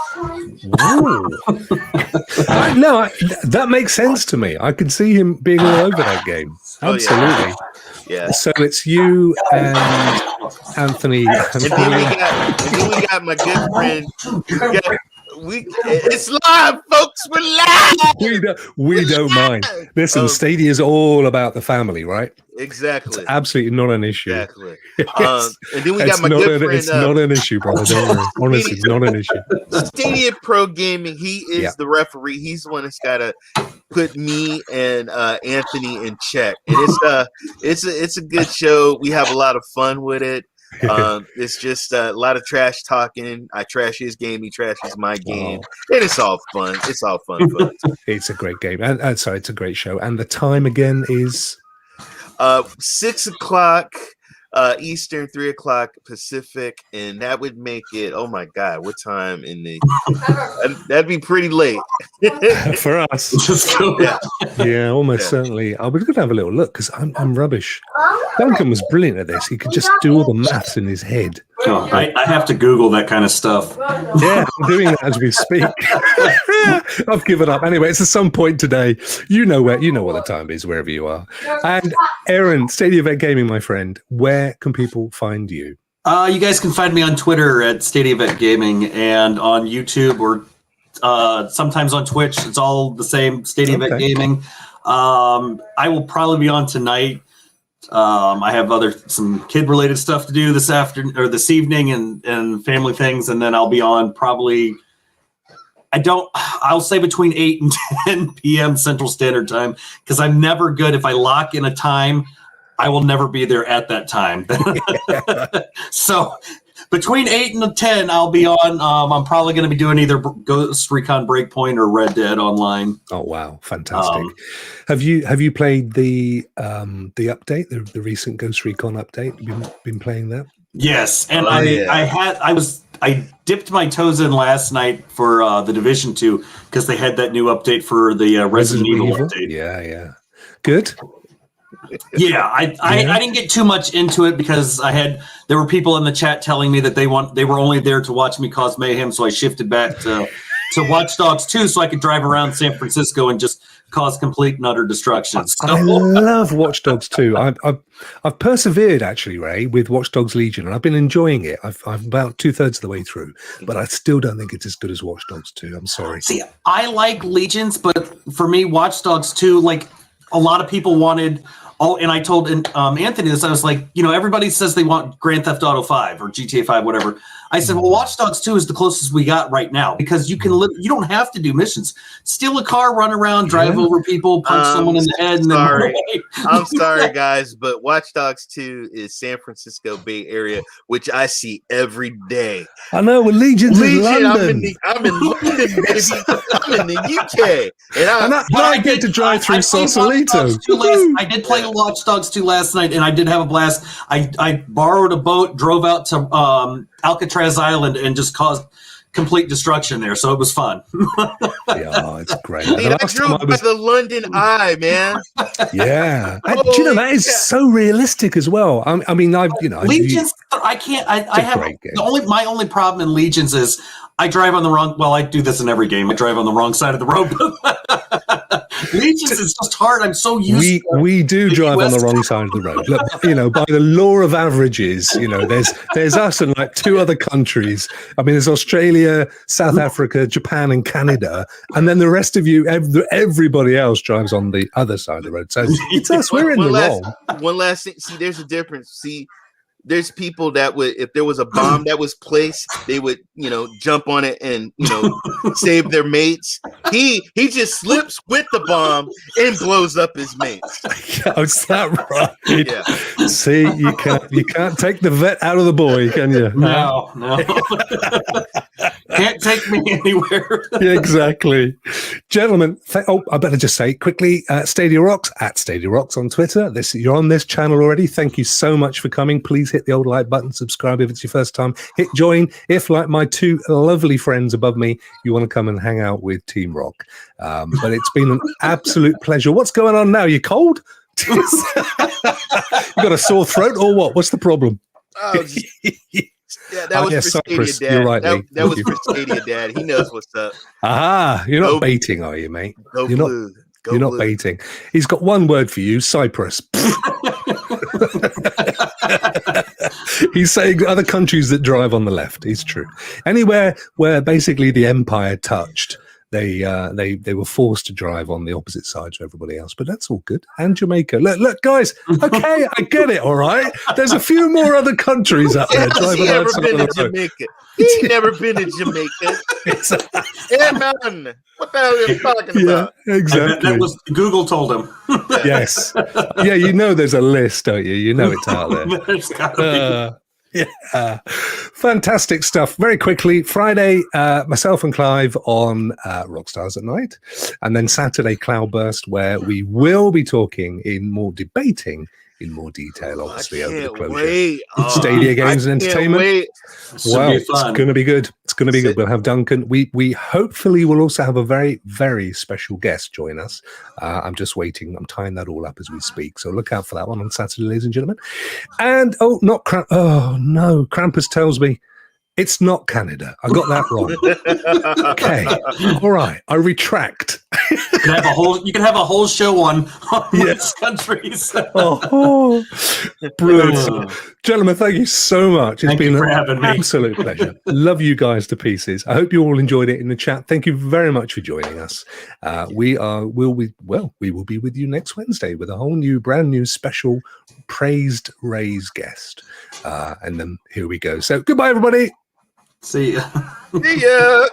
That makes sense to me. I could see him being all over that game. Absolutely. Yeah. So it's you and Anthony. And then we got my good friend. It's live, folks. We're live. We don't mind. Listen, Stadia is all about the family, right? Exactly. It's absolutely not an issue. Exactly. And then we got my good friend. It's not an issue, brother. Don't worry. Honestly, it's not an issue. Stadia Pro Gaming. He is the referee. He's the one that's got to put me and Anthony in check. And it's a good show. We have a lot of fun with it. It's just a lot of trash talking. I trash his game, he trashes my game, and it's all fun. It's all fun. It's a great game, and sorry, it's a great show. And the time again is 6 o'clock Eastern, 3 o'clock Pacific, and that would make it. Oh my God, what time in the? That'd be pretty late for us. Just go. Yeah, almost certainly. I was going to have a little look because I'm rubbish. Duncan was brilliant at this. He could just do all the maths in his head. Oh, I have to Google that kind of stuff. Yeah, I'm doing that as we speak. I've given up. Anyway, it's at some point today. You know what the time is, wherever you are. And Aaron, Stadia Vet Gaming, my friend, where can people find you? You guys can find me on Twitter at Stadia Vet Gaming and on YouTube or sometimes on Twitch. It's all the same, Stadia Vet Gaming. I will probably be on tonight. I have some kid related stuff to do this afternoon or this evening and family things, and then I'll be on probably. I'll say between 8 and 10 p.m. Central Standard Time because I'm never good. If I lock in a time, I will never be there at that time. So between 8 and 10, I'll be on. I'm probably going to be doing either Ghost Recon Breakpoint or Red Dead Online. Oh wow, fantastic! Have you played the update, the recent Ghost Recon update? You've been playing that? Yes, and I dipped my toes in last night for the Division 2 because they had that new update for the Resident Evil update. Yeah, good. Yeah, I didn't get too much into it because there were people in the chat telling me that they were only there to watch me cause mayhem, so I shifted back to Watch Dogs 2 so I could drive around San Francisco and just cause complete and utter destruction. So. I love Watch Dogs 2. I've persevered actually, Ray, with Watch Dogs Legion, and I've been enjoying it. I'm about 2/3 of the way through, but I still don't think it's as good as Watch Dogs 2. I'm sorry. See, I like Legions, but for me, Watch Dogs 2, like a lot of people wanted. Oh, and I told Anthony this. I was like, everybody says they want Grand Theft Auto 5 or GTA 5, whatever. I said, well, Watch Dogs 2 is the closest we got right now because you don't have to do missions. Steal a car, run around, drive over people, punch someone in the head, and then run away. I'm sorry, guys, but Watch Dogs 2 is San Francisco Bay Area, which I see every day. I know. Well, Legion's in London. I'm in London, baby. I'm in the UK, and I get to drive through Sausalito. I did play Watch Dogs 2 last night, and I did have a blast. I borrowed a boat, drove out to Alcatraz Island, and just caused complete destruction there. So it was fun. Yeah, it's great. I drove by the London Eye, man. Yeah, that is so realistic as well. I mean, Legions. I can't. I have my only problem in Legions is I drive on the wrong. Well, I do this in every game. I drive on the wrong side of the road. Legions is just hard. I'm so used. We do drive on the wrong side of the road. Look, by the law of averages, there's us and like 2 other countries. I mean, there's Australia, South Africa, Japan, and Canada, and then the rest of you, everybody else drives on the other side of the road. So it's us. We're in the wrong. One last thing. See, there's a difference. See. There's people that would, if there was a bomb that was placed, they would, jump on it and, save their mates. He just slips with the bomb and blows up his mates. Oh, is that right? Yeah. See, you can't take the vet out of the boy, can you? No. Can't take me anywhere. Yeah, exactly. Gentlemen, I better just say quickly, Stadia Rocks, at Stadia Rocks on Twitter. You're on this channel already. Thank you so much for coming. Please hit the old like button, subscribe if it's your first time. Hit join if, like my two lovely friends above me, you want to come and hang out with Team Rock. But it's been an absolute pleasure. What's going on now? You cold? You got a sore throat or what? What's the problem? Oh, yeah, that was for Cyprus. Stadia Dad. You're right, that was for Stadia Dad. He knows what's up. Aha, you're not baiting, are you, mate? Go you're blue. You're not baiting. He's got one word for you, Cyprus. He's saying other countries that drive on the left. It's true. Anywhere where basically the empire touched, they were forced to drive on the opposite side to everybody else. But that's all good. And Jamaica. Look, guys. Okay, I get it. All right. There's a few more other countries out there. He never been to Jamaica. He never been to Jamaica. Yeah, man. What the hell are you talking about? Exactly. That was Google told him. Yes. Yeah, you know there's a list, don't you? You know it's out there. There's gotta be. Yeah, fantastic stuff. Very quickly, Friday, myself and Clive on Rockstars at Night, and then Saturday, Cloudburst, where we will be talking debating in more detail, obviously, over the closure. Stadia Games and Entertainment. Well, it's going to be good. It's going to be good. We'll have Duncan. We hopefully will also have a very, very special guest join us. I'm just waiting. I'm tying that all up as we speak. So look out for that one on Saturday, ladies and gentlemen. And, Krampus tells me it's not Canada. I got that wrong. Okay. All right. I retract. You can have a whole show on yes. Countries. Brilliant. Gentlemen, thank you so much. It's been an absolute pleasure. Love you guys to pieces. I hope you all enjoyed it in the chat. Thank you very much for joining us. We will be with you next Wednesday with a whole new, brand new special praised Ray's guest. And then here we go. So goodbye, everybody. See ya. See ya.